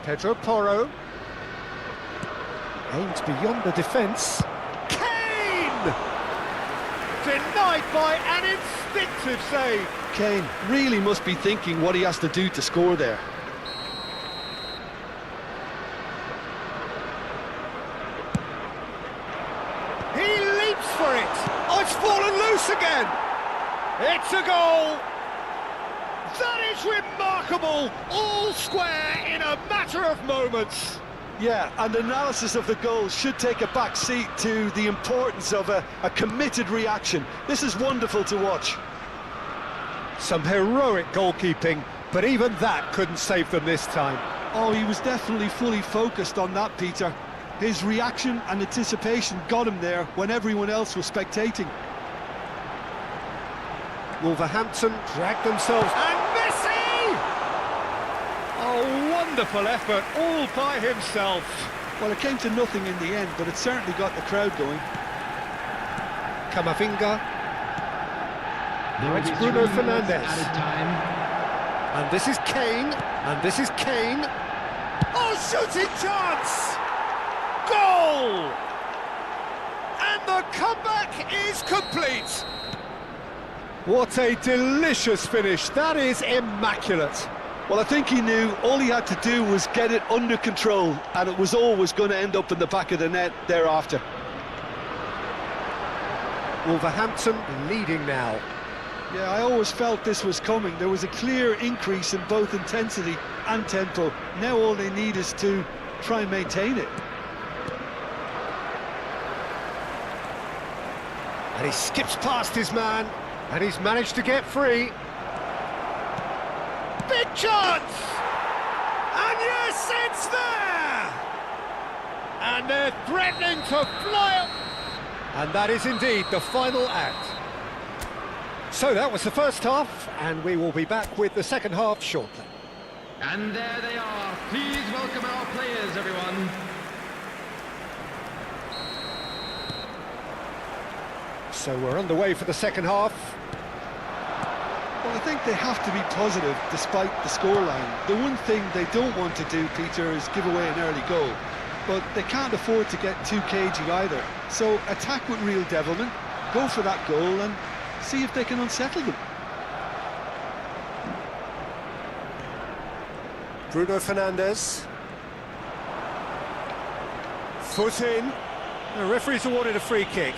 Pedro Porro. Aimed beyond the defence. Kane! Denied by an instinctive save. Kane really must be thinking what he has to do to score there. He leaps for it. Oh, it's fallen loose again. It's a goal. That is remarkable. All square in a matter of moments. Yeah, and analysis of the goal should take a back seat to the importance of a committed reaction. This is wonderful to watch. Some heroic goalkeeping, but even that couldn't save them this time. Oh, he was definitely fully focused on that, Peter. His reaction and anticipation got him there when everyone else was spectating. Wolverhampton dragged themselves, and Messi! Oh, wonderful effort, all by himself. Well, it came to nothing in the end, but it certainly got the crowd going. Camavinga. There It's will be Bruno 3 minutes Fernandes. added time. And this is Kane, and this is Kane. Oh, shooting chance! Goal! And the comeback is complete. What a delicious finish. That is immaculate. Well, I think he knew all he had to do was get it under control, and it was always going to end up in the back of the net thereafter. Wolverhampton leading now. Yeah, I always felt this was coming. There was a clear increase in both intensity and tempo. Now all they need is to try and maintain it. And he skips past his man, and he's managed to get free. Big chance! And yes, it's there! And they're threatening to fly up. And that is indeed the final act. So that was the first half, and we will be back with the second half shortly. And there they are. Please welcome our players, everyone. So we're underway for the second half. Well, I think they have to be positive despite the scoreline. The one thing they don't want to do, Peter, is give away an early goal. But they can't afford to get too cagey either. So attack with real devilment, go for that goal and see if they can unsettle them. Bruno Fernandes. Foot in. The referee's awarded a free kick.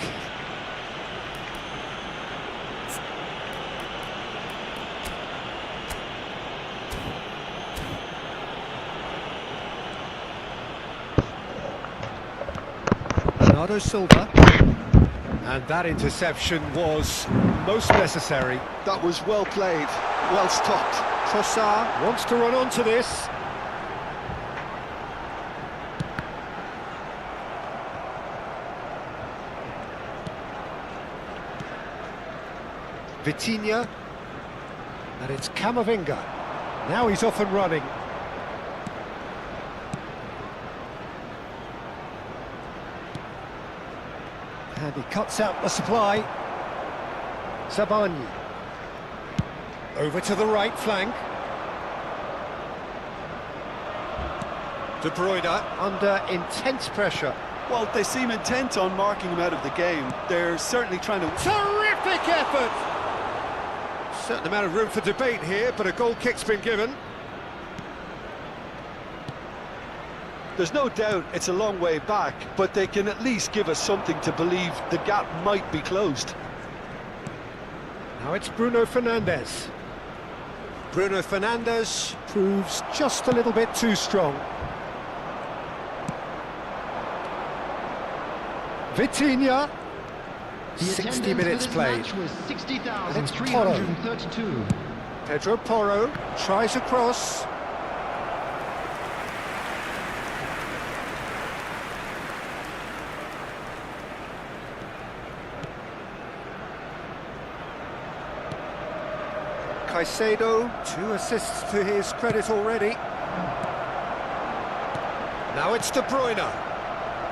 Bernardo Silva. And that interception was most necessary. That was well played, well stopped. Trossard wants to run onto this. Vitinha. And it's Camavinga. Now he's off and running. And he cuts out the supply. Sabani. Over to the right flank. De Bruyne under intense pressure. Well, they seem intent on marking him out of the game. They're certainly trying to... Terrific effort! Certain amount of room for debate here, but a goal kick's been given. There's no doubt it's a long way back, but they can at least give us something to believe the gap might be closed. Now it's Bruno Fernandes. Bruno Fernandes proves just a little bit too strong. Vitinha. The 60 attendance minutes for this played. match was And it's Porro. 60,332. Pedro Porro tries a cross. Caicedo, 2 assists to his credit already. Now it's De Bruyne.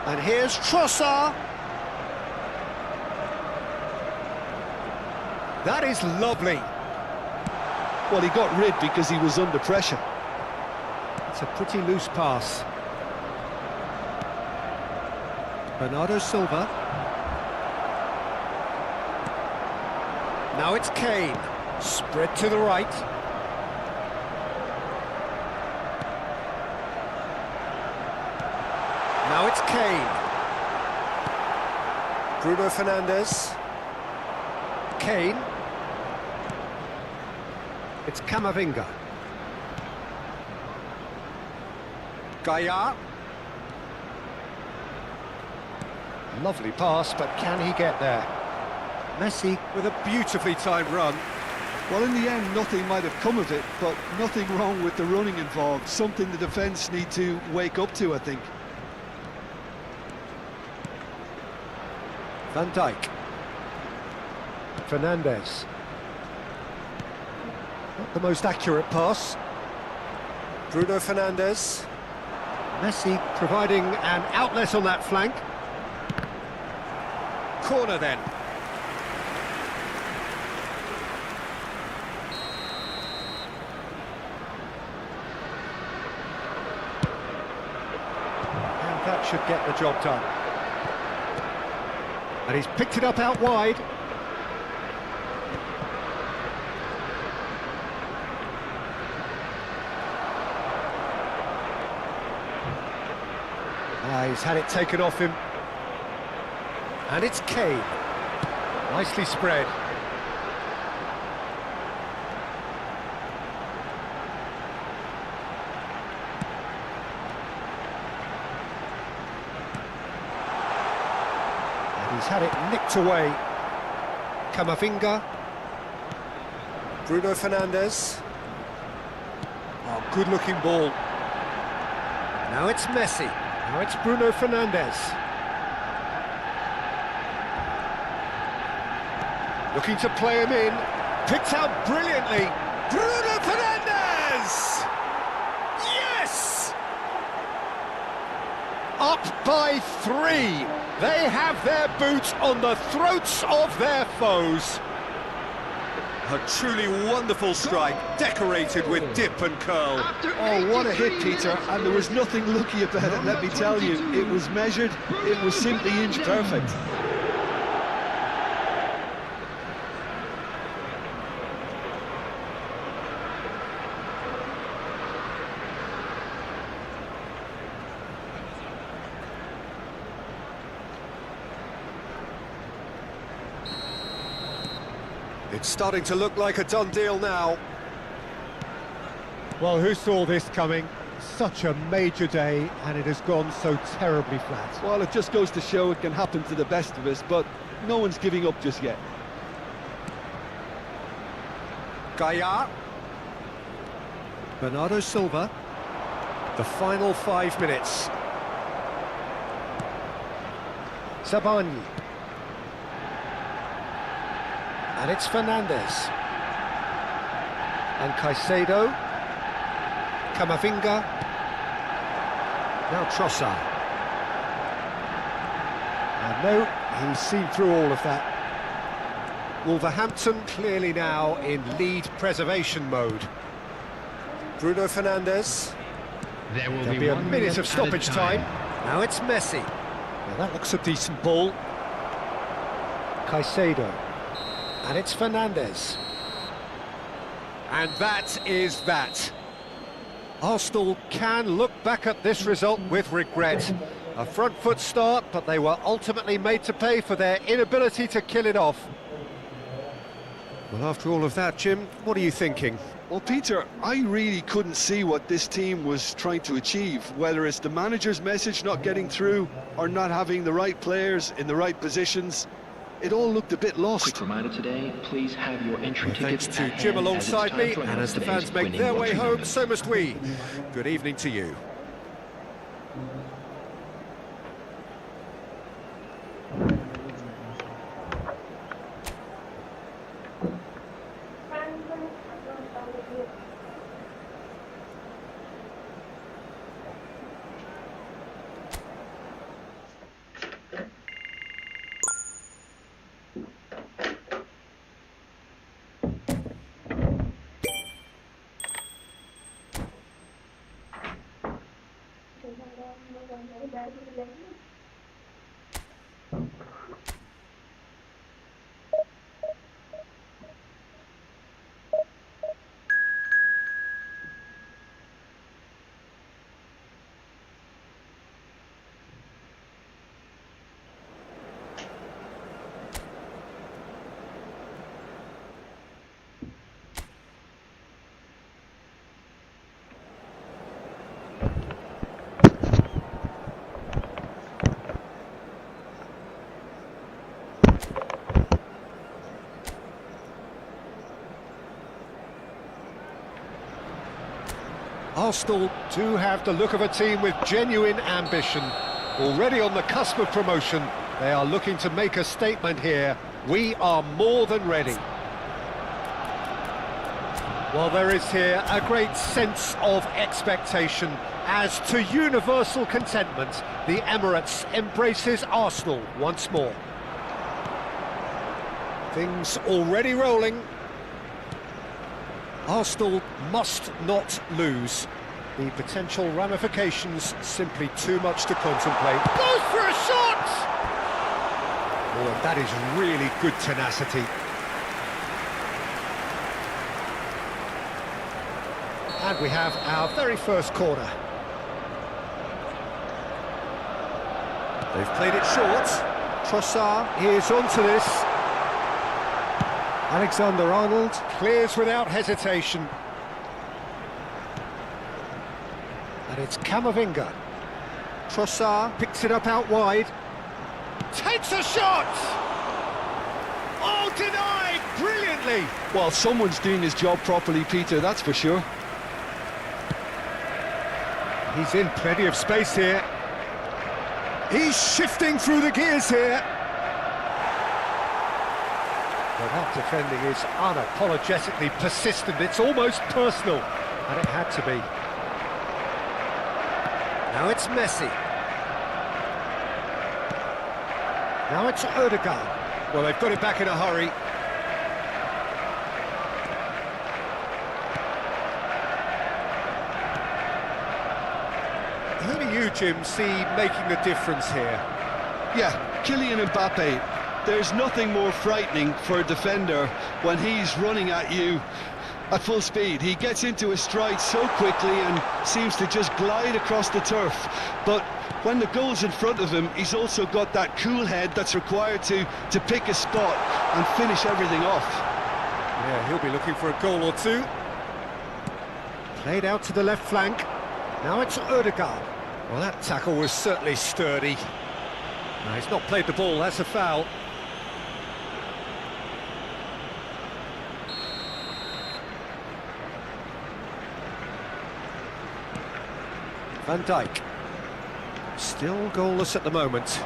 And here's Trossard. That is lovely. Well, he got rid because he was under pressure. It's a pretty loose pass. Bernardo Silva. Now it's Kane. Spread to the right. Now it's Kane. Bruno Fernandes. Kane. It's Camavinga. Gaia. Lovely pass, but can he get there? Messi with a beautifully timed run. Well, in the end, nothing might have come of it, but nothing wrong with the running involved. Something the defence need to wake up to, I think. Van Dijk. Fernandes. Not the most accurate pass. Bruno Fernandes. Messi providing an outlet on that flank. Corner then. And that should get the job done. And he's picked it up out wide. He's had it taken off him. And it's Kane. Nicely spread. And he's had it nicked away. Camavinga. Bruno Fernandes. Oh, good-looking ball. Now it's Messi. Now it's Bruno Fernandes. Looking to play him in. Picked out brilliantly. Bruno Fernandes! Yes! Up by 3. They have their boots on the throats of their foes. A truly wonderful strike, decorated with dip and curl. Oh, what a hit, Peter, and there was nothing lucky about it, let me tell you. It was measured, it was simply inch perfect. It's starting to look like a done deal now. Well, who saw this coming? Such a major day, and it has gone so terribly flat. Well, it just goes to show it can happen to the best of us, but no one's giving up just yet. Gaia. Bernardo Silva. The final 5 minutes. Sabani. And it's Fernandes. And Caicedo. Camavinga. Now Trossard. And no, he's seen through all of that. Wolverhampton clearly now in lead preservation mode. Bruno Fernandes. There'll be a minute of stoppage time. Now it's Messi. Now that looks a decent ball. Caicedo. And it's Fernandes. And that is that. Arsenal can look back at this result with regret. A front foot start, but they were ultimately made to pay for their inability to kill it off. Well, after all of that, Jim, what are you thinking? Well, Peter, I really couldn't see what this team was trying to achieve, whether it's the manager's message not getting through or not having the right players in the right positions. It all looked a bit lost. Quick reminder today, please have your entry Thanks tickets to at Jim hand, alongside as me, it's time to and as the announce fans today's make their winning way watching home, number. so must we. Good evening to you. Arsenal do have the look of a team with genuine ambition. Already on the cusp of promotion, they are looking to make a statement here. We are more than ready. Well, there is here a great sense of expectation. As to universal contentment, the Emirates embraces Arsenal once more. Things already rolling. Arsenal must not lose. The potential ramifications simply too much to contemplate. Goes for a shot! Oh, that is really good tenacity. And we have our very first corner. They've played it short. Trossard is onto this. Alexander-Arnold clears without hesitation. And it's Camavinga. Trossard picks it up out wide. Takes a shot! Oh, denied brilliantly! Well, someone's doing his job properly, Peter, that's for sure. He's in plenty of space here. He's shifting through the gears here. Well, that defending is unapologetically persistent. It's almost personal, and it had to be. Now it's Messi. Now it's Odegaard. Well, they've got it back in a hurry. Who do you, Jim, see making a difference here? Yeah, Kylian Mbappe. There's nothing more frightening for a defender when he's running at you at full speed. He gets into his stride so quickly and seems to just glide across the turf. But when the goal's in front of him, he's also got that cool head that's required to pick a spot and finish everything off. Yeah, he'll be looking for a goal or two. Played out to the left flank. Now it's Odegaard. Well, that tackle was certainly sturdy. No, he's not played the ball, that's a foul. Van Dijk. Still goalless at the moment.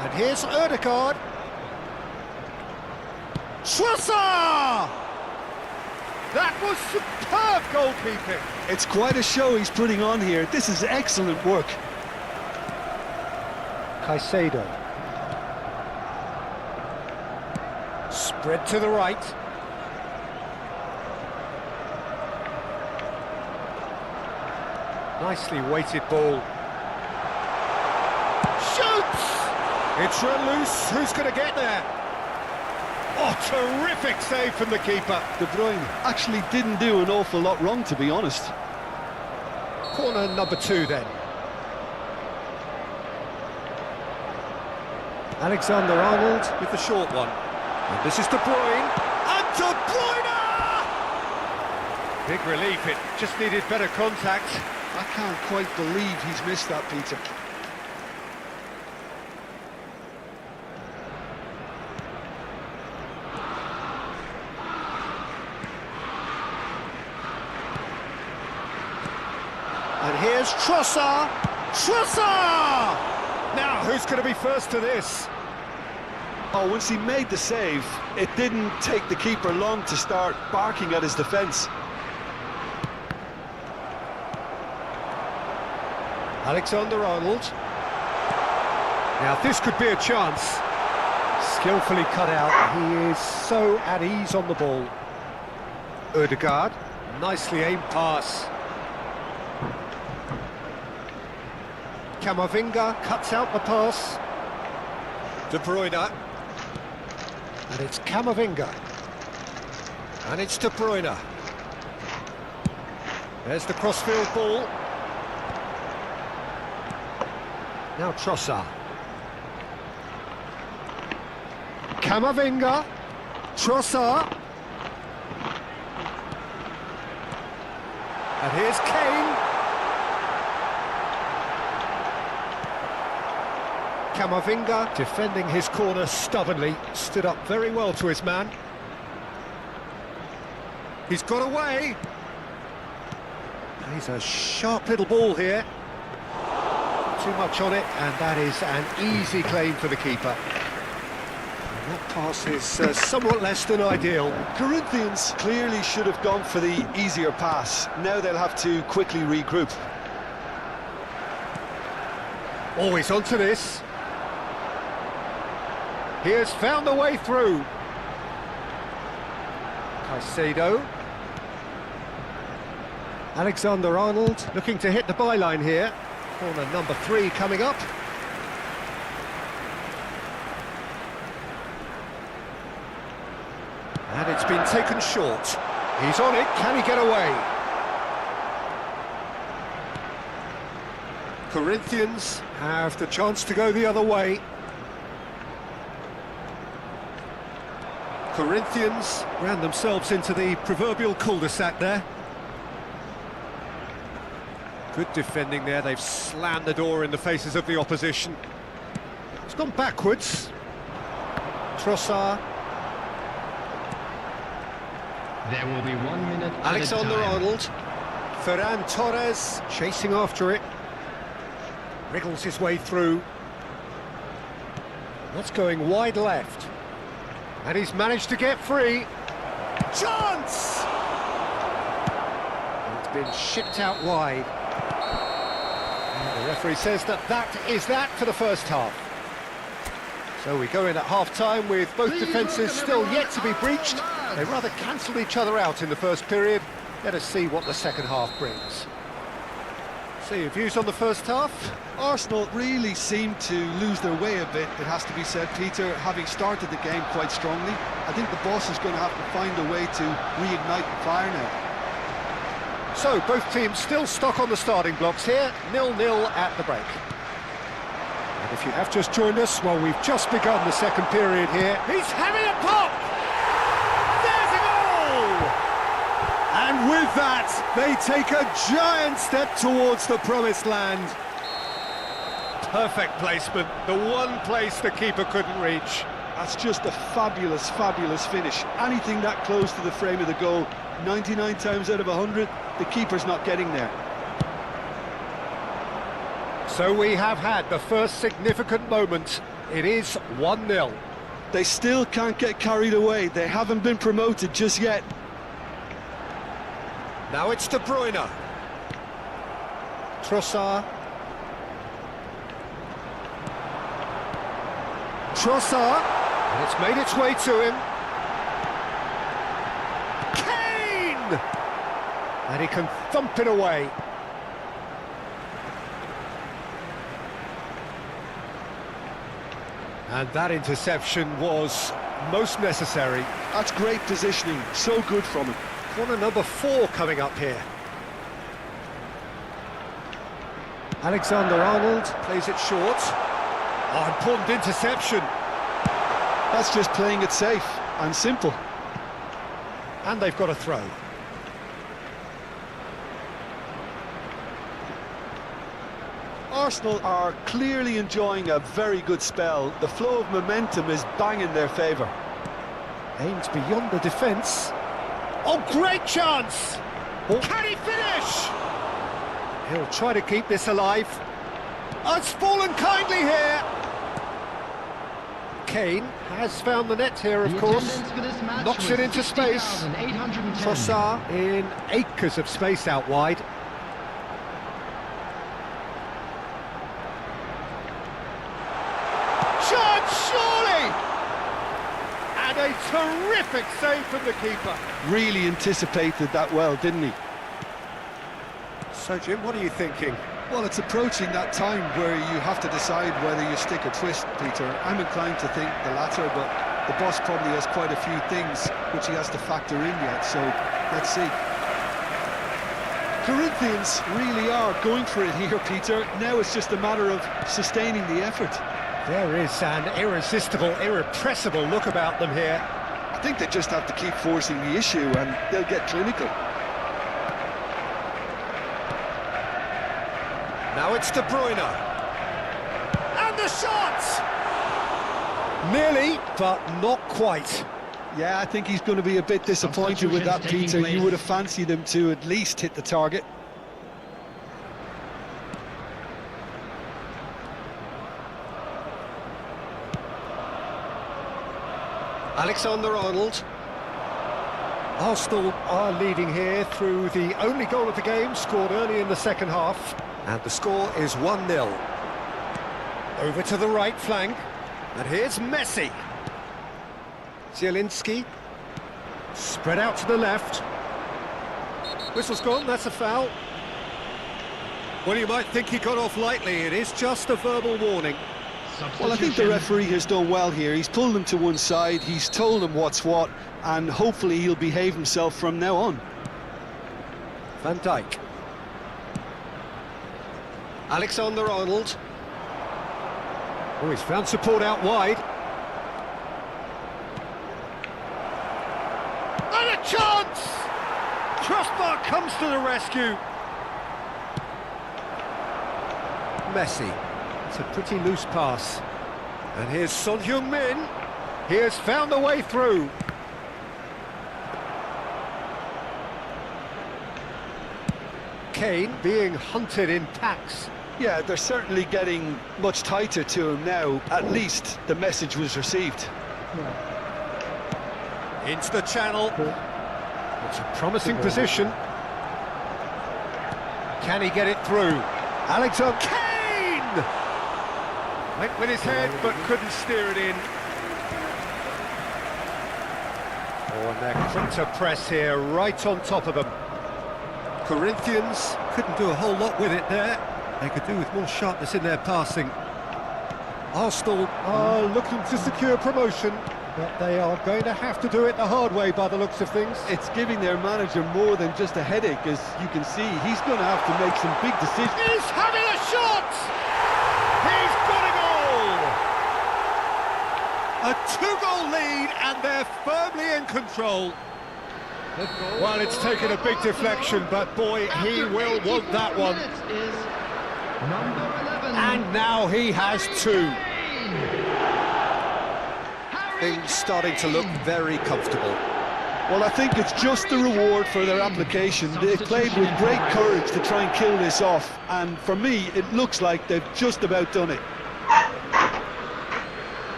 And here's Odegaard. Trossard! That was superb goalkeeping. It's quite a show he's putting on here. This is excellent work. Caicedo. Spread to the right. Nicely weighted ball. Shoots! It's run loose. Who's going to get there? Oh, terrific save from the keeper. De Bruyne actually didn't do an awful lot wrong, to be honest. Corner number 2 then. Alexander-Arnold with the short one. And this is De Bruyne. And De Bruyne! Big relief, it just needed better contact. I can't quite believe he's missed that, Peter. And here's Trossard. Trossard! Now, who's going to be first to this? Oh, once he made the save, it didn't take the keeper long to start barking at his defence. Alexander-Arnold. Now, this could be a chance. Skillfully cut out. He is so at ease on the ball. Ødegaard. Nicely aimed pass. Camavinga cuts out the pass. De Bruyne. And it's Camavinga. And it's De Bruyne. There's the crossfield ball. Now Trossard. Camavinga. Trossard. And here's Kane. Camavinga, defending his corner stubbornly, stood up very well to his man. He's got away. He's a sharp little ball here. Too much on it, and that is an easy claim for the keeper. And that pass is somewhat less than ideal. Corinthians clearly should have gone for the easier pass. Now they'll have to quickly regroup. Always onto this. He has found a way through. Caicedo. Alexander-Arnold looking to hit the byline here. Corner number 3 coming up. And it's been taken short. He's on it, can he get away? Corinthians have the chance to go the other way. Corinthians ran themselves into the proverbial cul-de-sac there. Good defending there, they've slammed the door in the faces of the opposition. It's gone backwards. Trossard. There will be 1 minute. Alexander-Arnold. Ferran Torres chasing after it. Wriggles his way through. That's going wide left. And he's managed to get free. Chance! And it's been shipped out wide. And the referee says that is that for the first half. So we go in at half-time with both defences still yet to be breached. They rather cancelled each other out in the first period. Let us see what the second half brings. So your views on the first half? Arsenal really seemed to lose their way a bit, it has to be said, Peter, having started the game quite strongly. I think the boss is going to have to find a way to reignite the fire now. So both teams still stuck on the starting blocks here, 0-0 at the break. And if you have just joined us, well, we've just begun the second period here. He's having a pop! There's a goal! And with that, they take a giant step towards the promised land. Perfect placement, the one place the keeper couldn't reach. That's just a fabulous, fabulous finish. Anything that close to the frame of the goal, 99 times out of 100, the keeper's not getting there. So we have had the first significant moment. It is 1-0. They still can't get carried away. They haven't been promoted just yet. Now it's De Bruyne. Trossard. Trossard. And it's made its way to him. Kane! And he can thump it away. And that interception was most necessary. That's great positioning, so good from him. Corner number 4 coming up here. Alexander-Arnold plays it short. Oh, important interception. That's just playing it safe and simple. And they've got a throw. Arsenal are clearly enjoying a very good spell. The flow of momentum is bang in their favour. Aims beyond the defence. Oh, great chance! Oh. Can he finish? He'll try to keep this alive. Oh, it's fallen kindly here. Kane has found the net here, of course. Knocks it into space. Trossard in acres of space out wide. Chance, surely! And a terrific save from the keeper. Really anticipated that well, didn't he? So, Jim, what are you thinking? Well, it's approaching that time where you have to decide whether you stick or twist, Peter. I'm inclined to think the latter, but the boss probably has quite a few things which he has to factor in yet, so let's see. Corinthians really are going for it here, Peter. Now it's just a matter of sustaining the effort. There is an irresistible, irrepressible look about them here. I think they just have to keep forcing the issue and they'll get clinical. Now it's De Bruyne. And the shot! Nearly, but not quite. Yeah, I think he's going to be a bit disappointed with that, Peter. You would have fancied him to at least hit the target. Alexander-Arnold. Arsenal are leading here through the only goal of the game, scored early in the second half. And the score is 1-0. Over to the right flank. And here's Messi. Zielinski. Spread out to the left. Whistle's gone, that's a foul. Well, you might think he got off lightly. It is just a verbal warning. Well, I think the referee has done well here. He's pulled him to one side, he's told him what's what, and hopefully he'll behave himself from now on. Van Dijk. Alexander-Arnold. Oh, he's found support out wide. And a chance! Crossbar comes to the rescue. Messi. It's a pretty loose pass. And here's Son Heung-min. He has found a way through. Kane being hunted in packs. Yeah, they're certainly getting much tighter to him now. At least the message was received. Into the channel. It's a promising position. Can he get it through? Alexander Kane! Went with his head, but couldn't steer it in. Oh, and they're quick to press here, right on top of them. Corinthians couldn't do a whole lot with it there. They could do with more sharpness in their passing. Arsenal are looking to secure promotion, but they are going to have to do it the hard way by the looks of things. It's giving their manager more than just a headache, as you can see. He's going to have to make some big decisions. He's having a shot! He's got a goal! A two-goal lead, and they're firmly in control. Well, it's taken a big deflection, but boy, he will want that one. And now he has two. Things starting to look very comfortable. Well, I think it's just the reward for their application. They've played with great courage to try and kill this off, and for me, it looks like they've just about done it.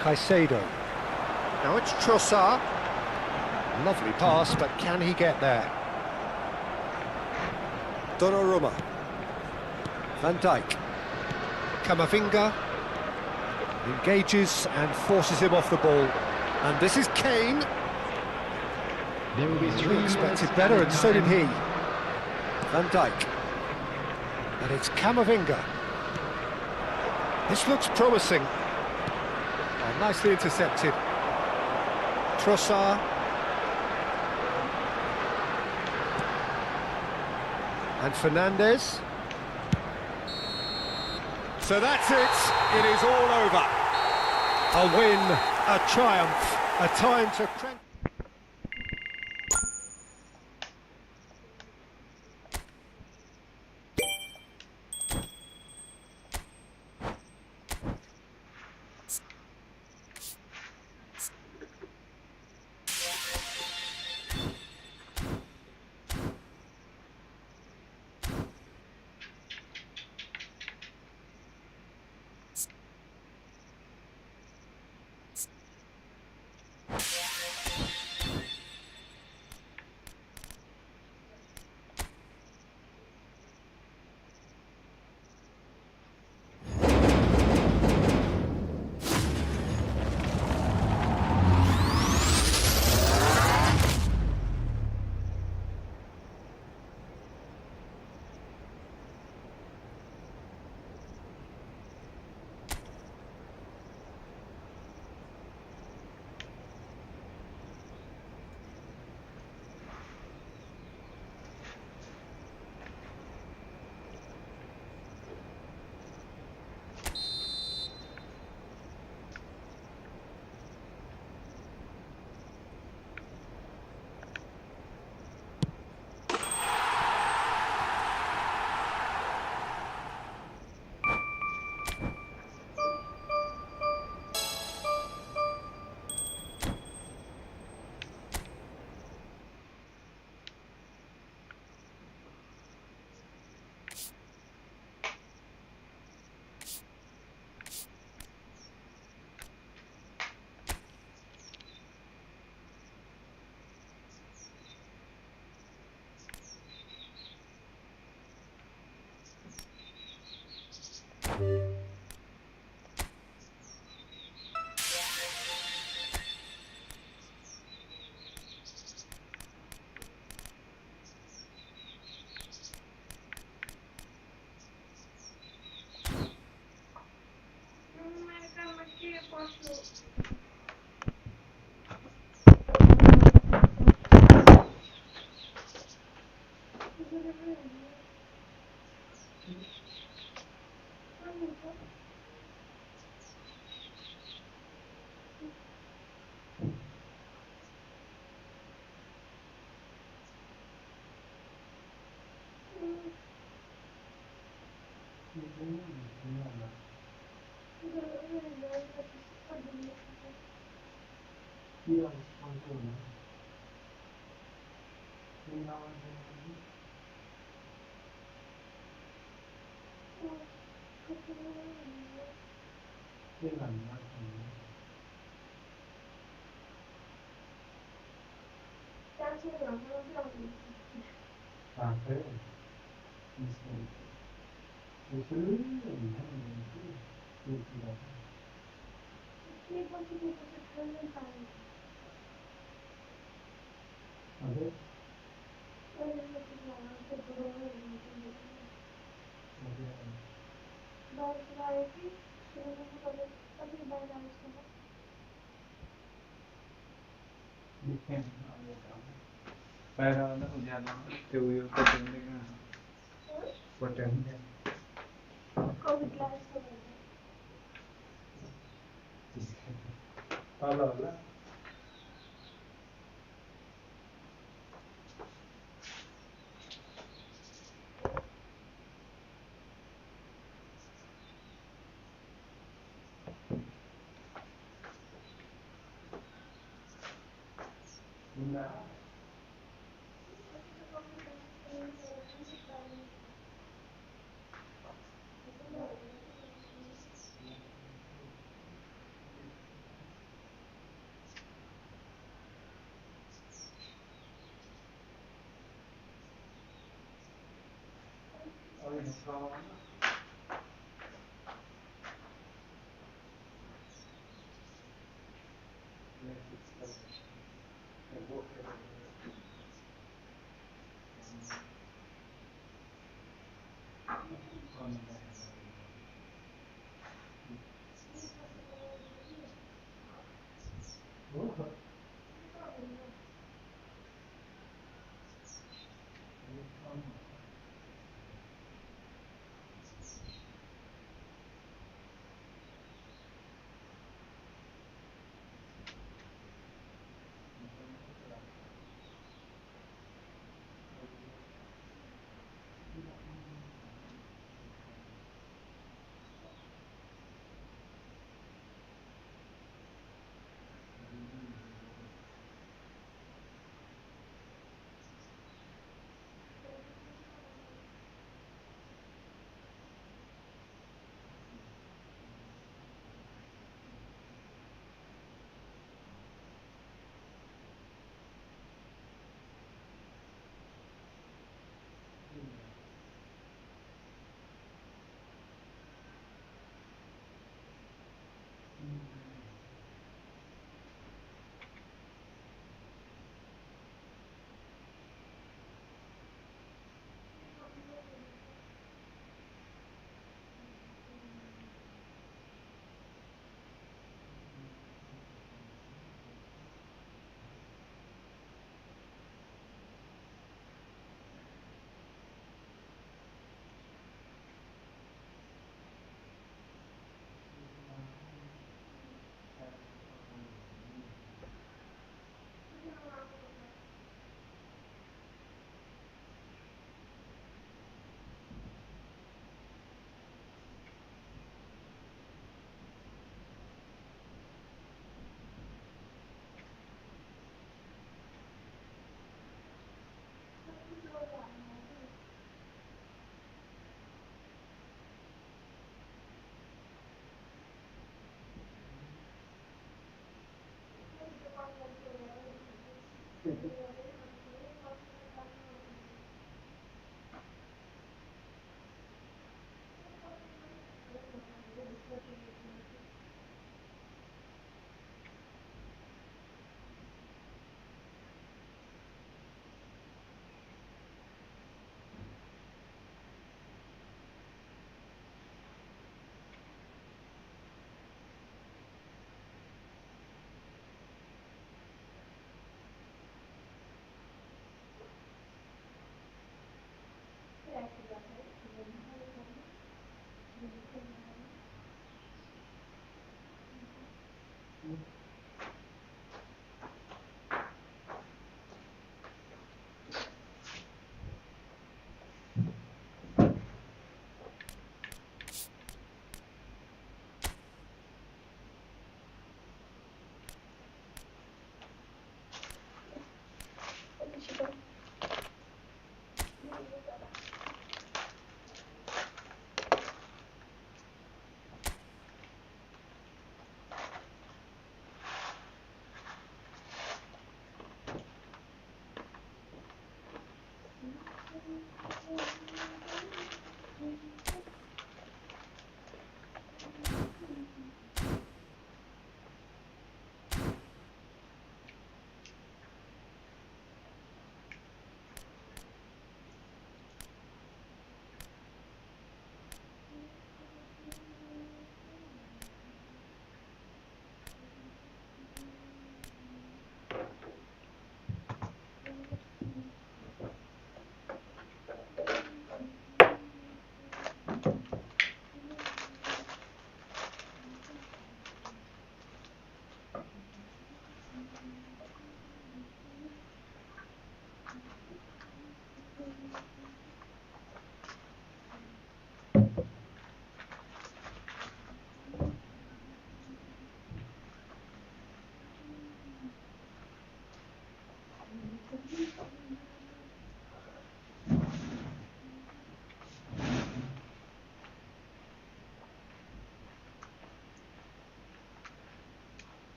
Caicedo. Now it's Trossard. Lovely pass, but can he get there? Donnarumma. Van Dijk. Camavinga. Engages and forces him off the ball. And this is Kane. There will be three. He expected better, and so did he. Van Dijk. And it's Camavinga. This looks promising. Oh, nicely intercepted. Trossard. And Fernandez. So that's it. It is all over. A win, a triumph, a time to crank.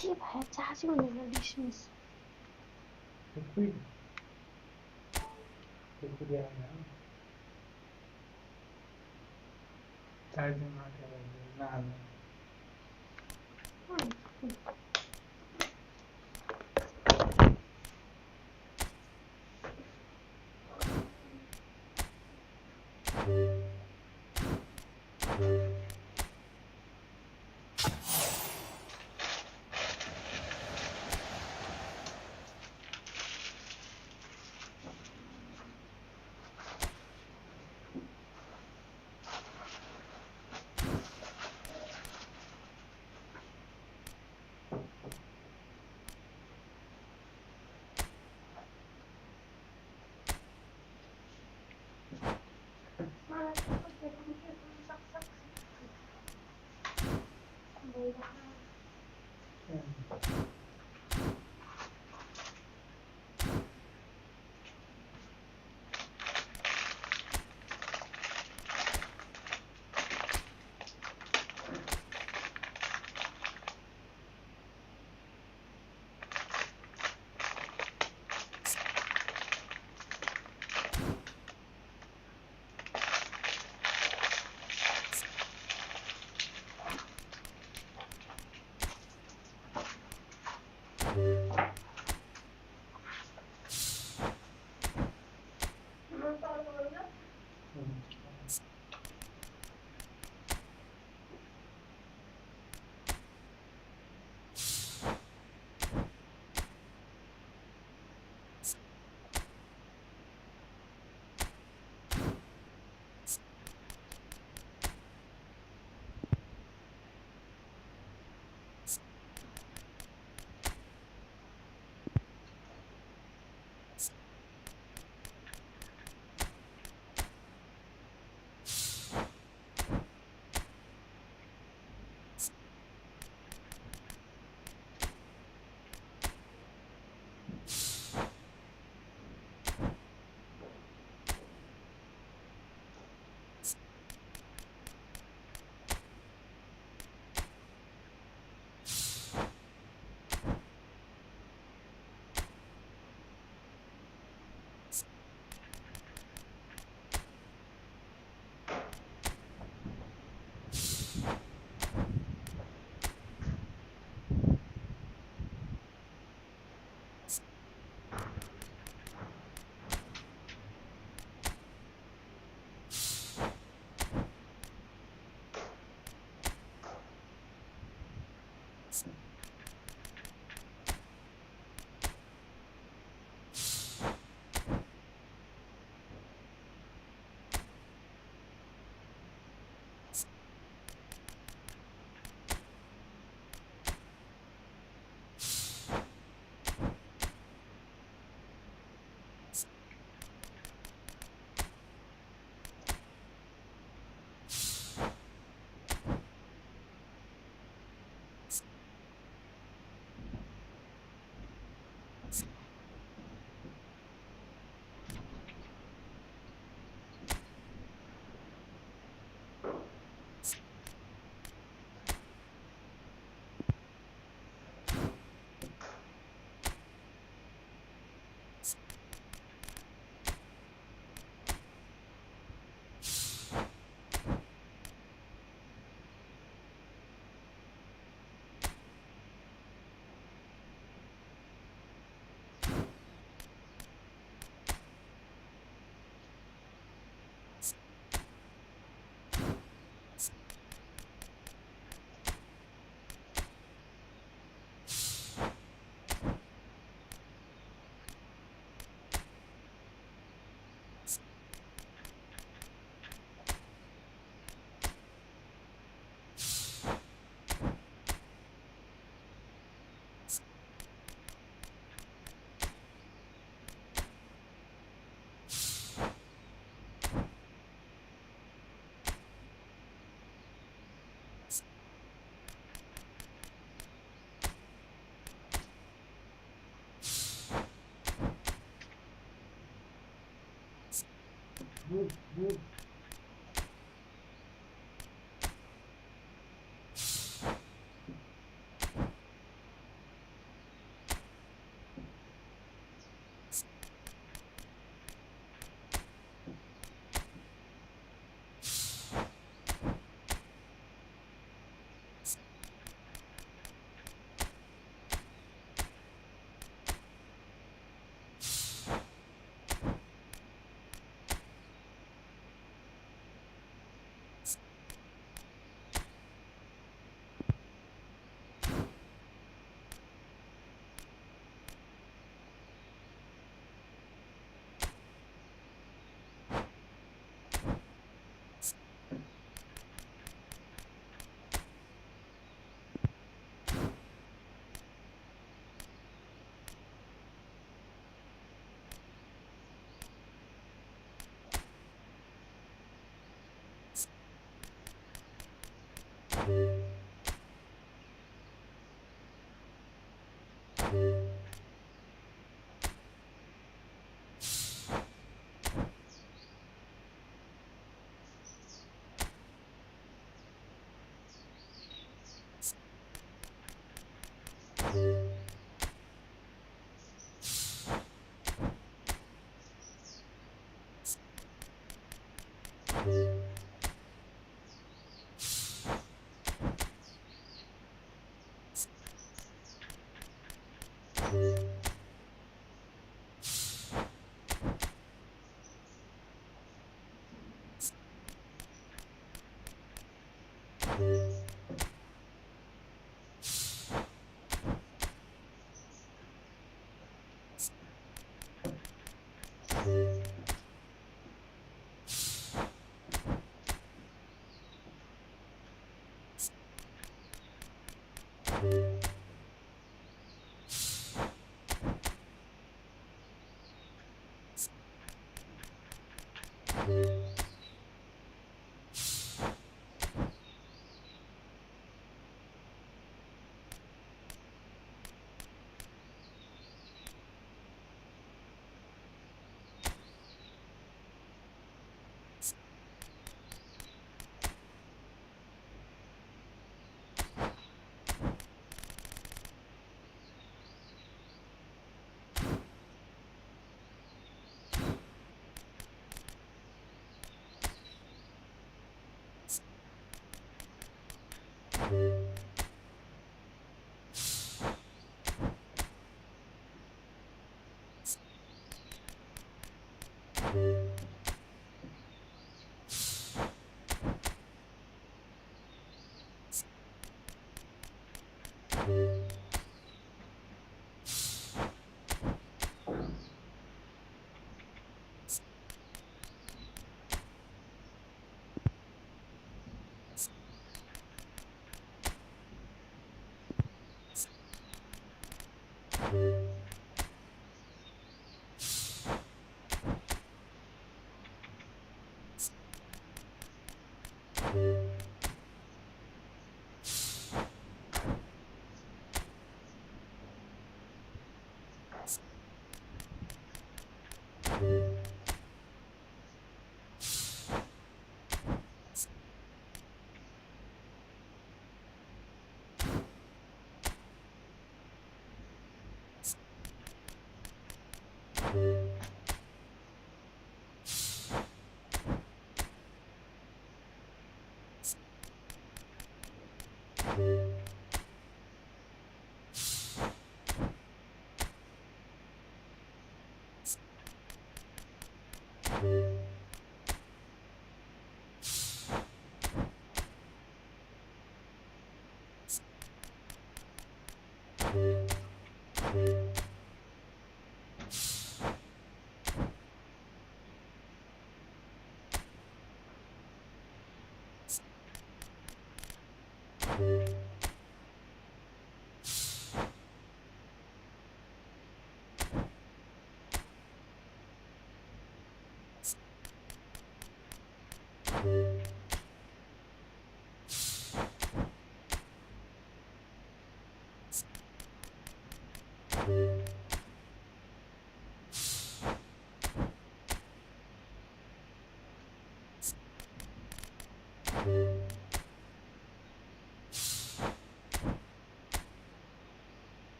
鸡排加进你的历史史。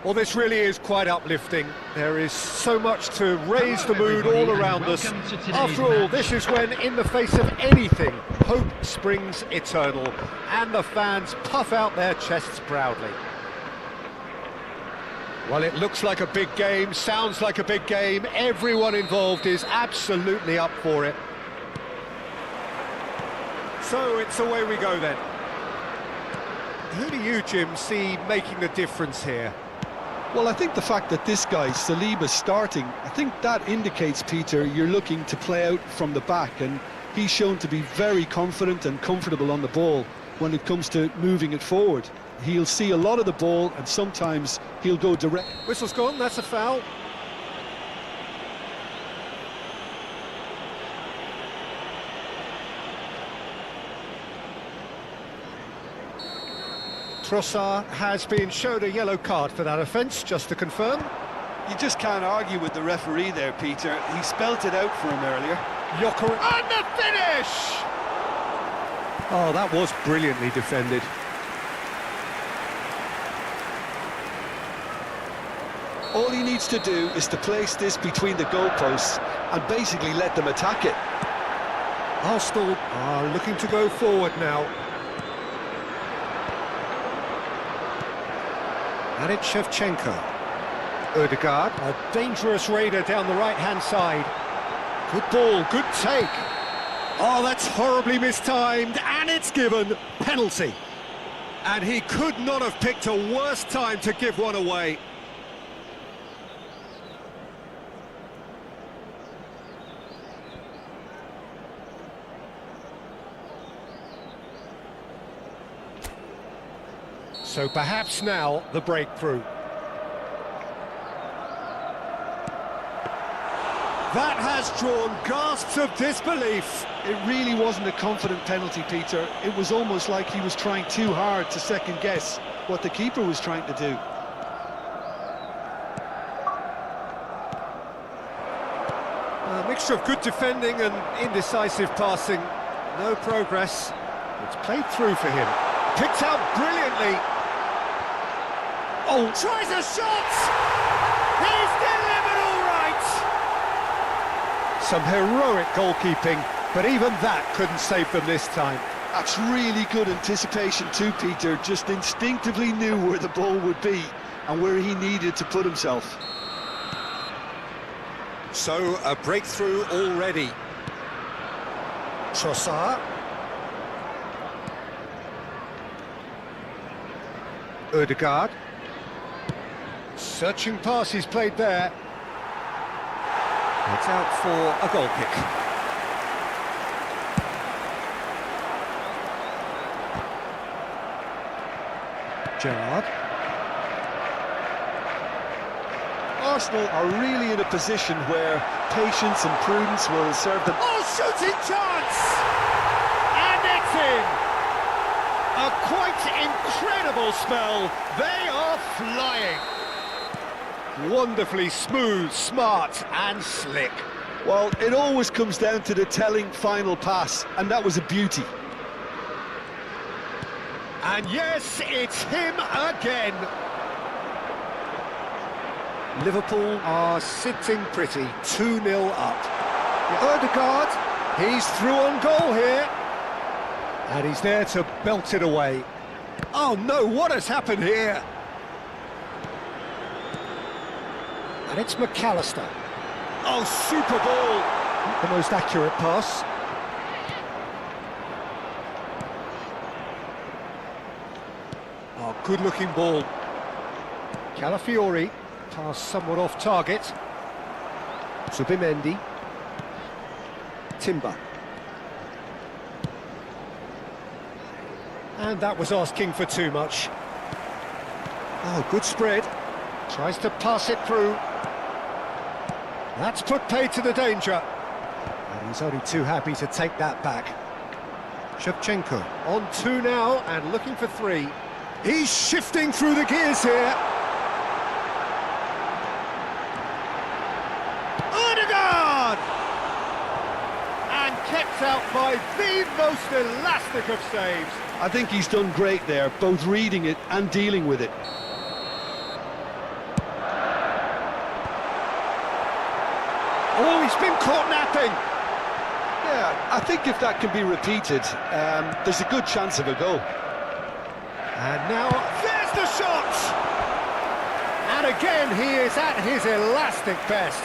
Well, this really is quite uplifting. There is so much to raise the mood all around us. After all, this is when, in the face of anything, hope springs eternal, and the fans puff out their chests proudly. Well, it looks like a big game, sounds like a big game. Everyone involved is absolutely up for it. So it's away we go then. Who do you, Jim, see making the difference here? Well, I think the fact that this guy, Saliba's starting, I think that indicates, Peter, you're looking to play out from the back, and he's shown to be very confident and comfortable on the ball when it comes to moving it forward. He'll see a lot of the ball, and sometimes he'll go direct. Whistle's gone, that's a foul. Trossard has been shown a yellow card for that offence, just to confirm. You just can't argue with the referee there, Peter. He spelt it out for him earlier. Jokerit. And the finish! Oh, that was brilliantly defended. All he needs to do is to place this between the goalposts and basically let them attack it. Arsenal are looking to go forward now. And it's Shevchenko. Ødegaard, a dangerous raider down the right-hand side. Good ball, good take. Oh, that's horribly mistimed, and it's given. Penalty. And he could not have picked a worse time to give one away. So perhaps now the breakthrough. That has drawn gasps of disbelief. It really wasn't a confident penalty, Peter. It was almost like he was trying too hard to second-guess what the keeper was trying to do. A mixture of good defending and indecisive passing. No progress. It's played through for him. Picked out brilliantly. Oh, Tries a shot! He's delivered all right! some heroic goalkeeping, but even that couldn't save them this time. That's really good anticipation too, Peter. Just instinctively knew where the ball would be and where he needed to put himself. So, a breakthrough already. Trossard. Ødegaard. Searching pass he's played there. It's out for a goal kick. Gerrard. Arsenal are really in a position where patience and prudence will serve them. Oh, shooting chance! And it's in! A quite incredible spell. They are flying. Wonderfully smooth, smart and slick. Well, it always comes down to the telling final pass, and that was a beauty. And yes, it's him again. Liverpool are sitting pretty, 2-0 up. Ødegaard, he's through on goal here. And he's there to belt it away. Oh no, what has happened here? And it's McAllister. Oh, super ball. The most accurate pass. Oh, good-looking ball. Calafiori, pass somewhat off target. Subimendi. Timber. And that was asking for too much. Oh, good spread. Tries to pass it through. That's put paid to the danger. And he's only too happy to take that back. Shevchenko on 2 now and looking for 3. He's shifting through the gears here. Ødegaard! And kept out by the most elastic of saves. I think he's done great there, both reading it and dealing with it. Oh, he's been caught napping. Yeah, I think if that can be repeated, there's a good chance of a goal. And now, There's the shot! and again, he is at his elastic best.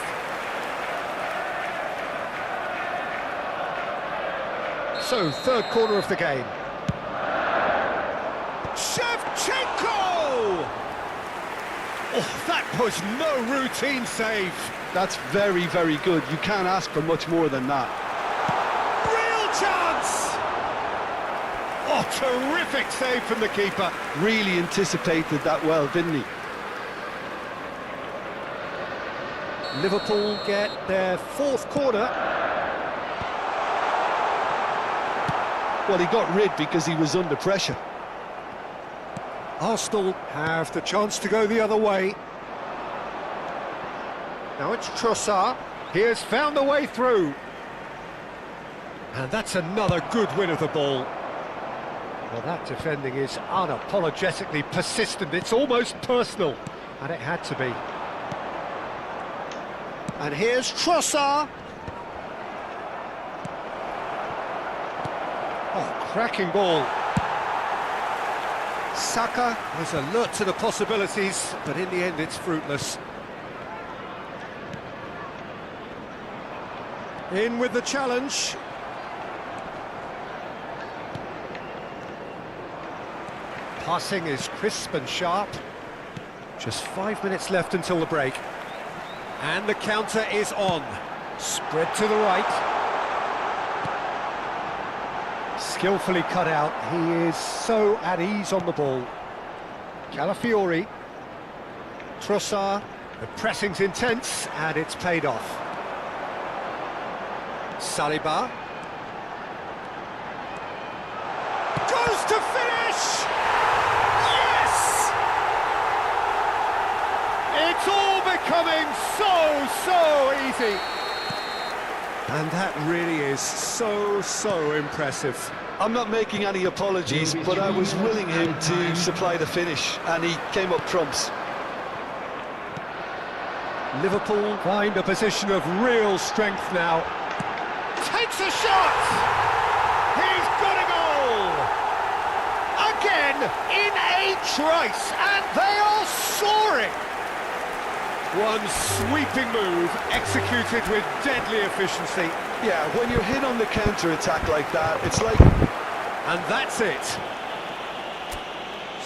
So, third corner of the game. Shevchenko! Oh, that was no routine save. That's very, very good. You can't ask for much more than that. Real chance! Oh, terrific save from the keeper. Really anticipated that well, didn't he? Liverpool get their 4th corner. Well, he got rid because he was under pressure. Arsenal have the chance to go the other way. Now it's Trossard. He has found a way through. And that's another good win of the ball. Well, that defending is unapologetically persistent. It's almost personal. And it had to be. And here's Trossard. Oh, cracking ball. Saka is alert to the possibilities, but in the end it's fruitless. In with the challenge. Passing is crisp and sharp. Just 5 minutes left until the break. And the counter is on. Spread to the right. Skillfully cut out. He is so at ease on the ball. Calafiori. Trossard. The pressing's intense and it's paid off. Saliba. Goes to finish! Yes! It's all becoming so easy. And that really is so impressive. I'm not making any apologies, but I was willing him to supply the finish, and he came up trumps. Liverpool find a position of real strength now. Takes a shot! He's got a goal! Again, in a trice, and they are soaring! One sweeping move, executed with deadly efficiency. Yeah, when you're hit on the counter-attack like that, it's like... And that's it.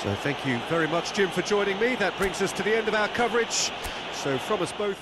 So thank you very much, Jim, for joining me. That brings us to the end of our coverage. So from us both...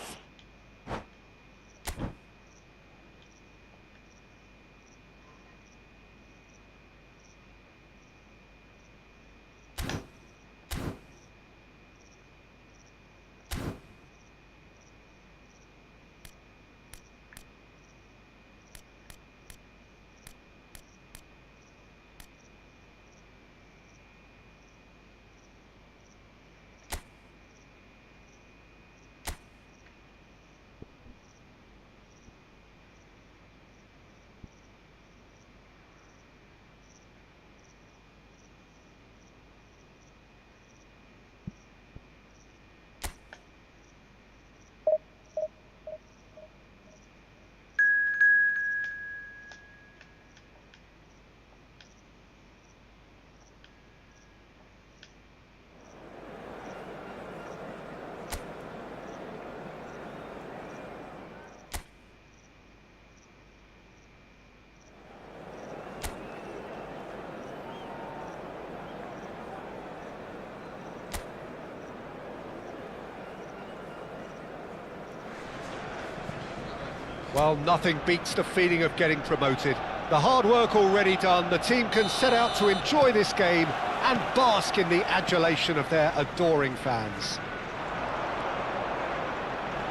Well, nothing beats the feeling of getting promoted. The hard work already done, the team can set out to enjoy this game and bask in the adulation of their adoring fans.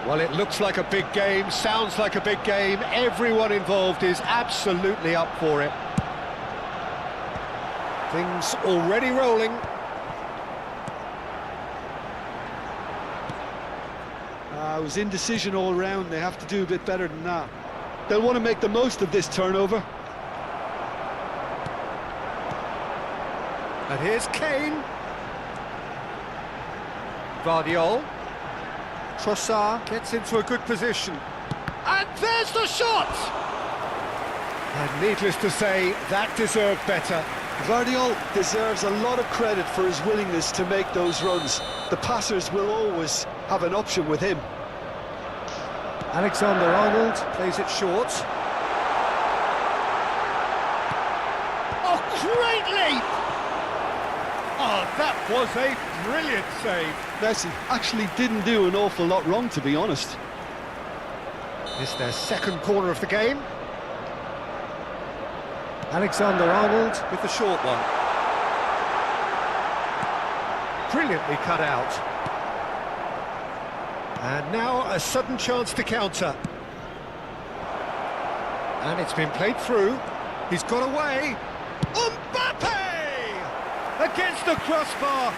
Well, it looks like a big game, sounds like a big game. Everyone involved is absolutely up for it. Things already rolling. It was indecision all round. They have to do a bit better than that. They'll want to make the most of this turnover. And here's Kane. Vardiol. Trossard gets into a good position. And there's the shot! And needless to say, that deserved better. Vardiol deserves a lot of credit for his willingness to make those runs. The passers will always have an option with him. Alexander-Arnold plays it short. Oh, great leap! Oh, that was a brilliant save. Messi actually didn't do an awful lot wrong, to be honest. It's their second corner of the game. Alexander-Arnold with the short one. Brilliantly cut out. And now a sudden chance to counter. And it's been played through. He's got away. Mbappe! Against the crossbar.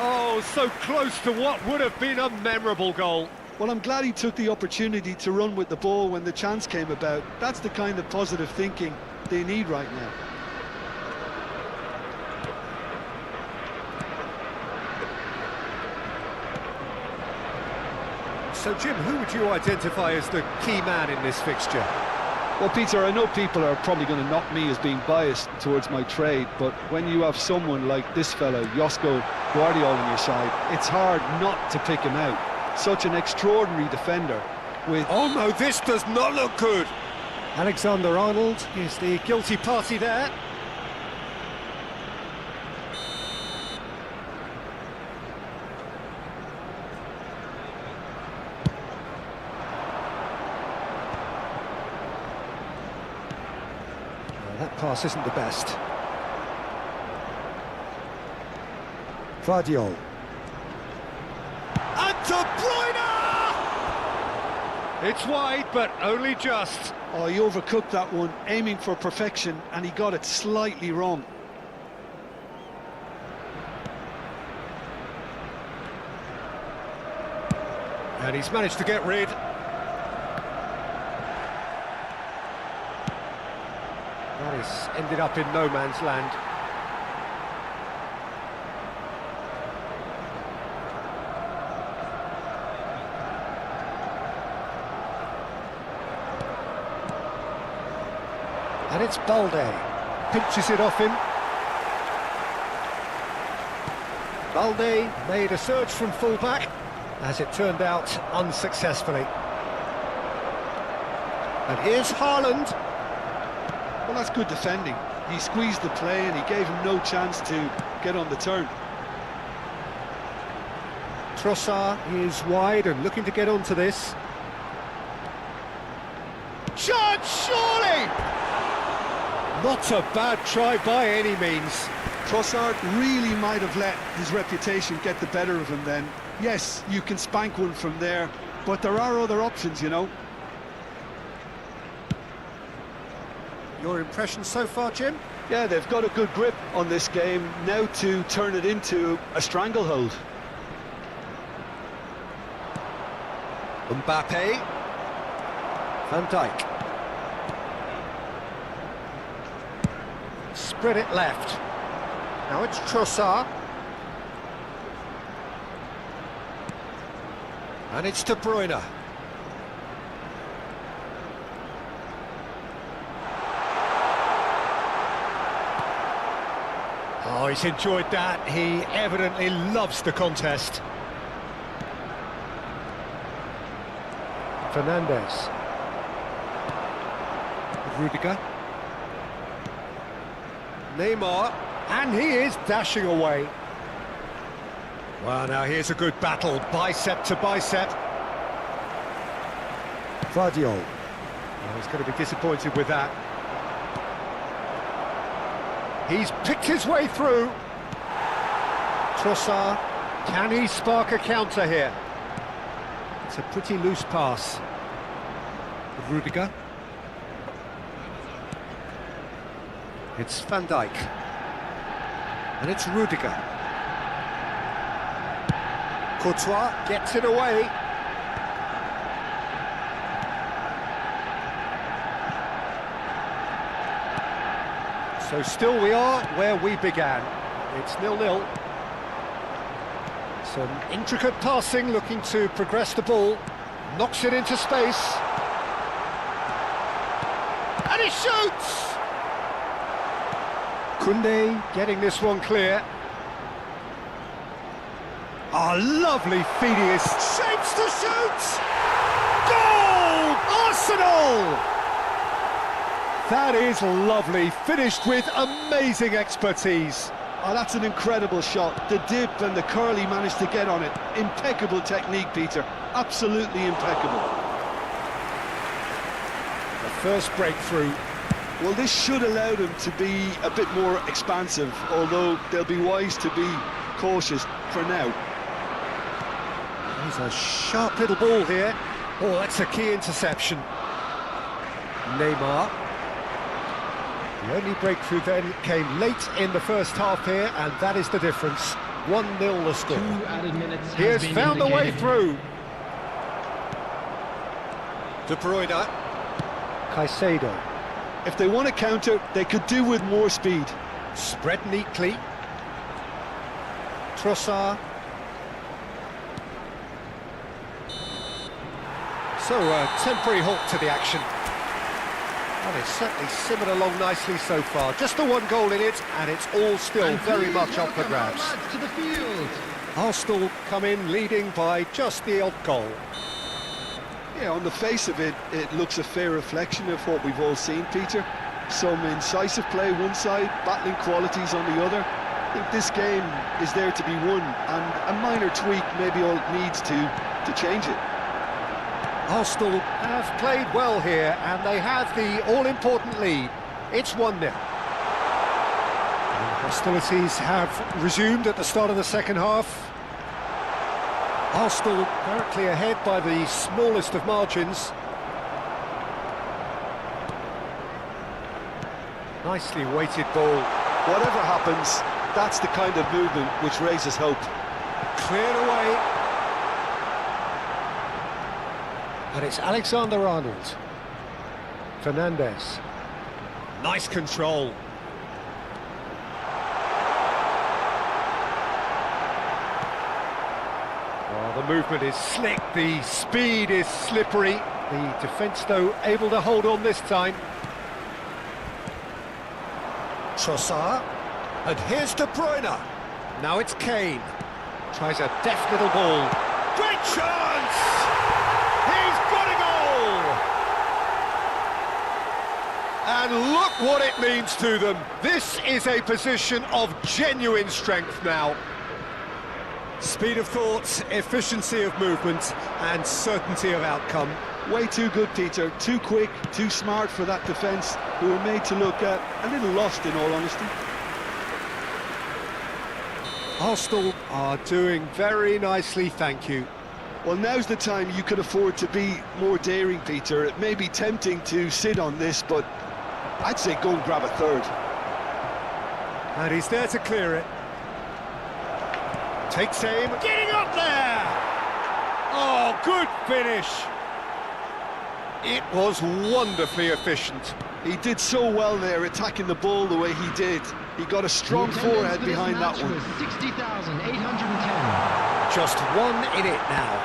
Oh, so close to what would have been a memorable goal. Well, I'm glad he took the opportunity to run with the ball when the chance came about. That's the kind of positive thinking they need right now. So, Jim, who would you identify as the key man in this fixture? Well, Peter, I know people are probably going to knock me as being biased towards my trade, but when you have someone like this fella, Josko Guardiola, on your side, it's hard not to pick him out. Such an extraordinary defender with... Oh no, this does not look good. Alexander-Arnold is the guilty party there. That pass isn't the best. Vardiol. And De Bruyne! It's wide, but only just. Oh, he overcooked that one, aiming for perfection, and he got it slightly wrong. And he's managed to get rid. That has ended up in no man's land. And it's Balde. Pinches it off him. Balde made a surge from full-back, as it turned out, unsuccessfully. And here's Haaland. Well, that's good defending. He squeezed the play and he gave him no chance to get on the turn. Trossard is wide and looking to get onto this. Chance, surely! Not a bad try by any means. Trossard really might have let his reputation get the better of him then. Yes, you can spank one from there, but there are other options, you know. Your impression so far, Jim? Yeah, they've got a good grip on this game, now to turn it into a stranglehold. Mbappe. Van Dijk. Spread it left. Now it's Trossard. And it's De Bruyne. Oh, he's enjoyed that. He evidently loves the contest. Fernandes. Rudiger. Neymar. And he is dashing away. Well, now here's a good battle, bicep to bicep. Vardiol. Oh, he's going to be disappointed with that. He's picked his way through. Trossard, can he spark a counter here? It's a pretty loose pass. Rudiger. It's Van Dijk. And it's Rudiger. Courtois gets it away. So still we are where we began. It's 0-0. Some intricate passing, looking to progress the ball. Knocks it into space. And he shoots! Koundé getting this one clear. Oh, lovely feed he is. Shapes to shoot! Goal! Arsenal! That is lovely, finished with amazing expertise. Oh, that's an incredible shot. The dip and the curl he managed to get on it. Impeccable technique, Peter. Absolutely impeccable. The first breakthrough. Well, this should allow them to be a bit more expansive, although they'll be wise to be cautious for now. There's a sharp little ball here. Oh, that's a key interception. Neymar. The only breakthrough then came late in the first half here, and that is the difference. 1-0 the score. 2 added minutes He has found the way through. De Bruyne. Caicedo. If they want to counter, they could do with more speed. Spread neatly. Trossard. So a temporary halt to the action. And it's certainly simmered along nicely so far. Just the one goal in it, and it's all still very much up for grabs. To the field. Arsenal come in leading by just the odd goal. Yeah, on the face of it, it looks a fair reflection of what we've all seen, Peter. Some incisive play one side, battling qualities on the other. I think this game is there to be won, and a minor tweak maybe all it needs to change it. Arsenal have played well here, and they have the all-important lead. It's 1-0. And hostilities have resumed at the start of the second half. Arsenal currently ahead by the smallest of margins. Nicely weighted ball. Whatever happens, that's the kind of movement which raises hope. Cleared away. And it's Alexander-Arnold. Fernandes. Nice control. Oh, the movement is slick, the speed is slippery. The defence, though, able to hold on this time. Trossard. And here's De Bruyne. Now it's Kane. Tries a deft little ball. Great chance! He's got a goal! And look what it means to them. This is a position of genuine strength now. Speed of thought, efficiency of movement, and certainty of outcome. Way too good, Peter. Too quick, too smart for that defence, who were made to look a little lost, in all honesty. Arsenal are doing very nicely, thank you. Well, now's the time you could afford to be more daring, Peter. It may be tempting to sit on this, but I'd say go and grab a third. And he's there to clear it. Takes aim, getting up there! Oh, good finish! It was wonderfully efficient. He did so well there, attacking the ball the way he did. He got a strong forehead behind that one. 60,810. Just one in it now.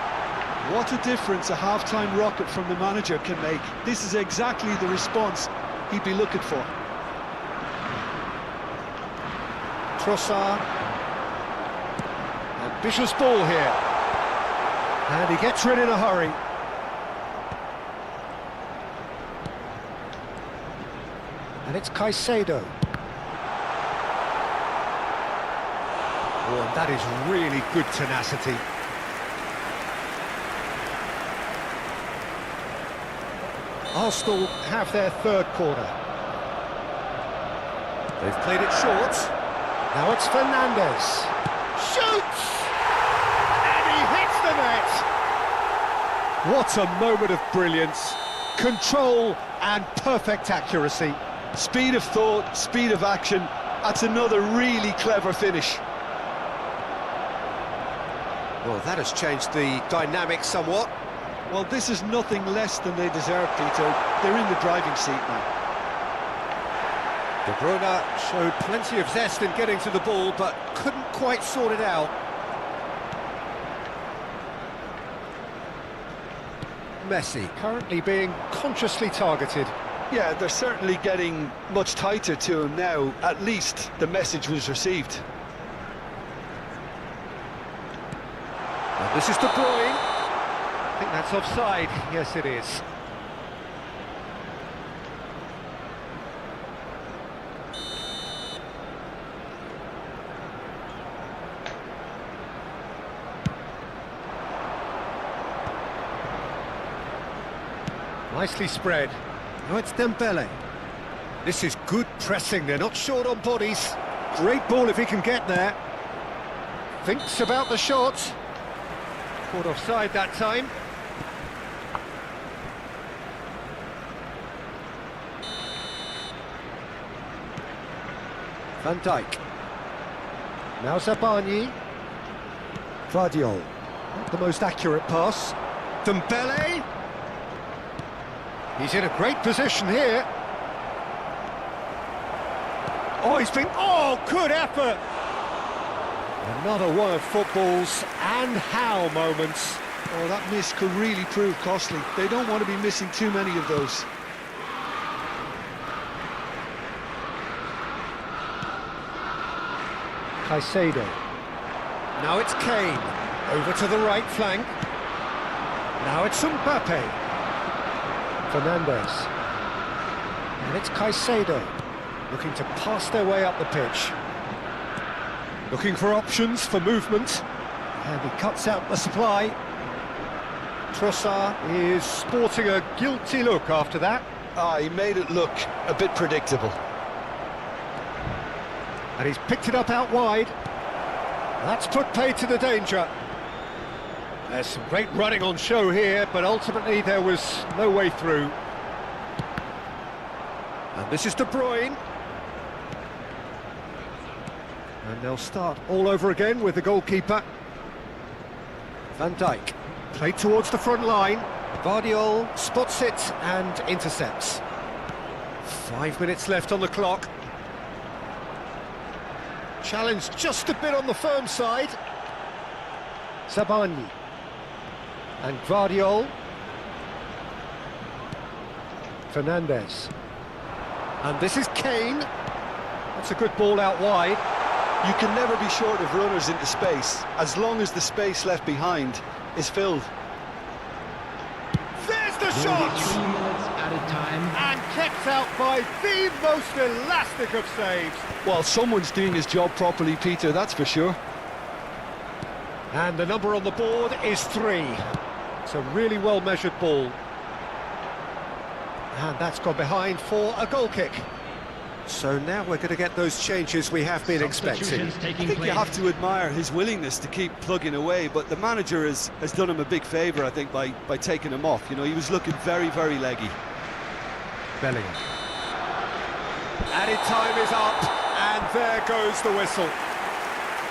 What a difference a half-time rocket from the manager can make. This is exactly the response he'd be looking for. Trossard. Ambitious ball here. And he gets rid in a hurry. And it's Caicedo. Oh, and that is really good tenacity. Arsenal have their third corner. They've played it short. Now it's Fernandes. Shoots! And he hits the net! What a moment of brilliance. Control and perfect accuracy. Speed of thought, speed of action. That's another really clever finish. Well, that has changed the dynamic somewhat. Well, this is nothing less than they deserve, Peter. They're in the driving seat now. De Bruyne showed plenty of zest in getting to the ball, but couldn't quite sort it out. Messi currently being consciously targeted. Yeah, they're certainly getting much tighter to him now. At least the message was received. And this is De Bruyne. I think that's offside. Yes, it is. Nicely spread. Now it's Dembele. This is good pressing. They're not short on bodies. Great ball if he can get there. Thinks about the shot. Caught offside that time. Van Dijk. Now Zabani. Guardiol, not the most accurate pass. Dembele. He's in a great position here. Oh, good effort. Another one of football's and how moments. Oh, that miss could really prove costly. They don't want to be missing too many of those. Caicedo. Now it's Kane. Over to the right flank. Now it's Mbappe. Fernandes. And it's Caicedo. Looking to pass their way up the pitch. Looking for options for movement. And he cuts out the supply. Trossard is sporting a guilty look after that. He made it look a bit predictable. And he's picked it up out wide. That's put pay to the danger. There's some great running on show here, but ultimately there was no way through. And this is De Bruyne. And they'll start all over again with the goalkeeper. Van Dijk. Played towards the front line. Guardiol spots it and intercepts. 5 minutes left on the clock. Challenge just a bit on the firm side. Sabani. And Guardiol. Fernandes. And this is Kane. That's a good ball out wide. You can never be short of runners into space, as long as the space left behind is filled. There's the There will be shot! 3 minutes added time. And kept out by the most elastic of saves. Well, someone's doing his job properly, Peter, that's for sure. And the number on the board is 3. It's a really well-measured ball. And that's gone behind for a goal kick. So now we're going to get those changes we have been expecting. Substitutions I taking think you place. have to admire his willingness to keep plugging away, but the manager has done him a big favour, I think, by taking him off. You know, he was looking very, very leggy. Bellingham. Added time is up, and there goes the whistle.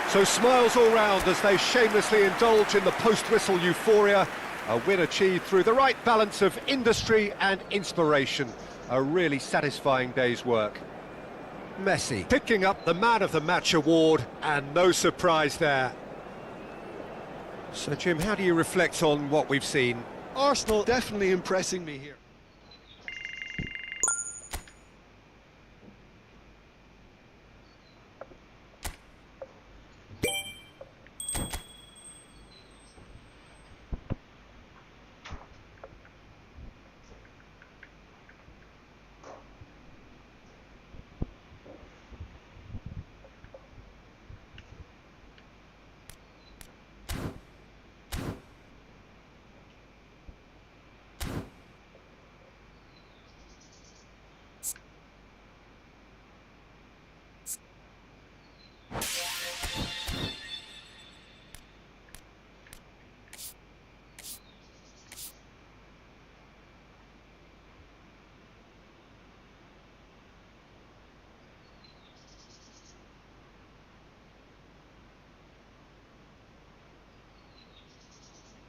So smiles all round as they shamelessly indulge in the post-whistle euphoria. A win achieved through the right balance of industry and inspiration. A really satisfying day's work. Messi picking up the Man of the Match award, and no surprise there. So Jim, how do you reflect on what we've seen? Arsenal definitely impressing me here.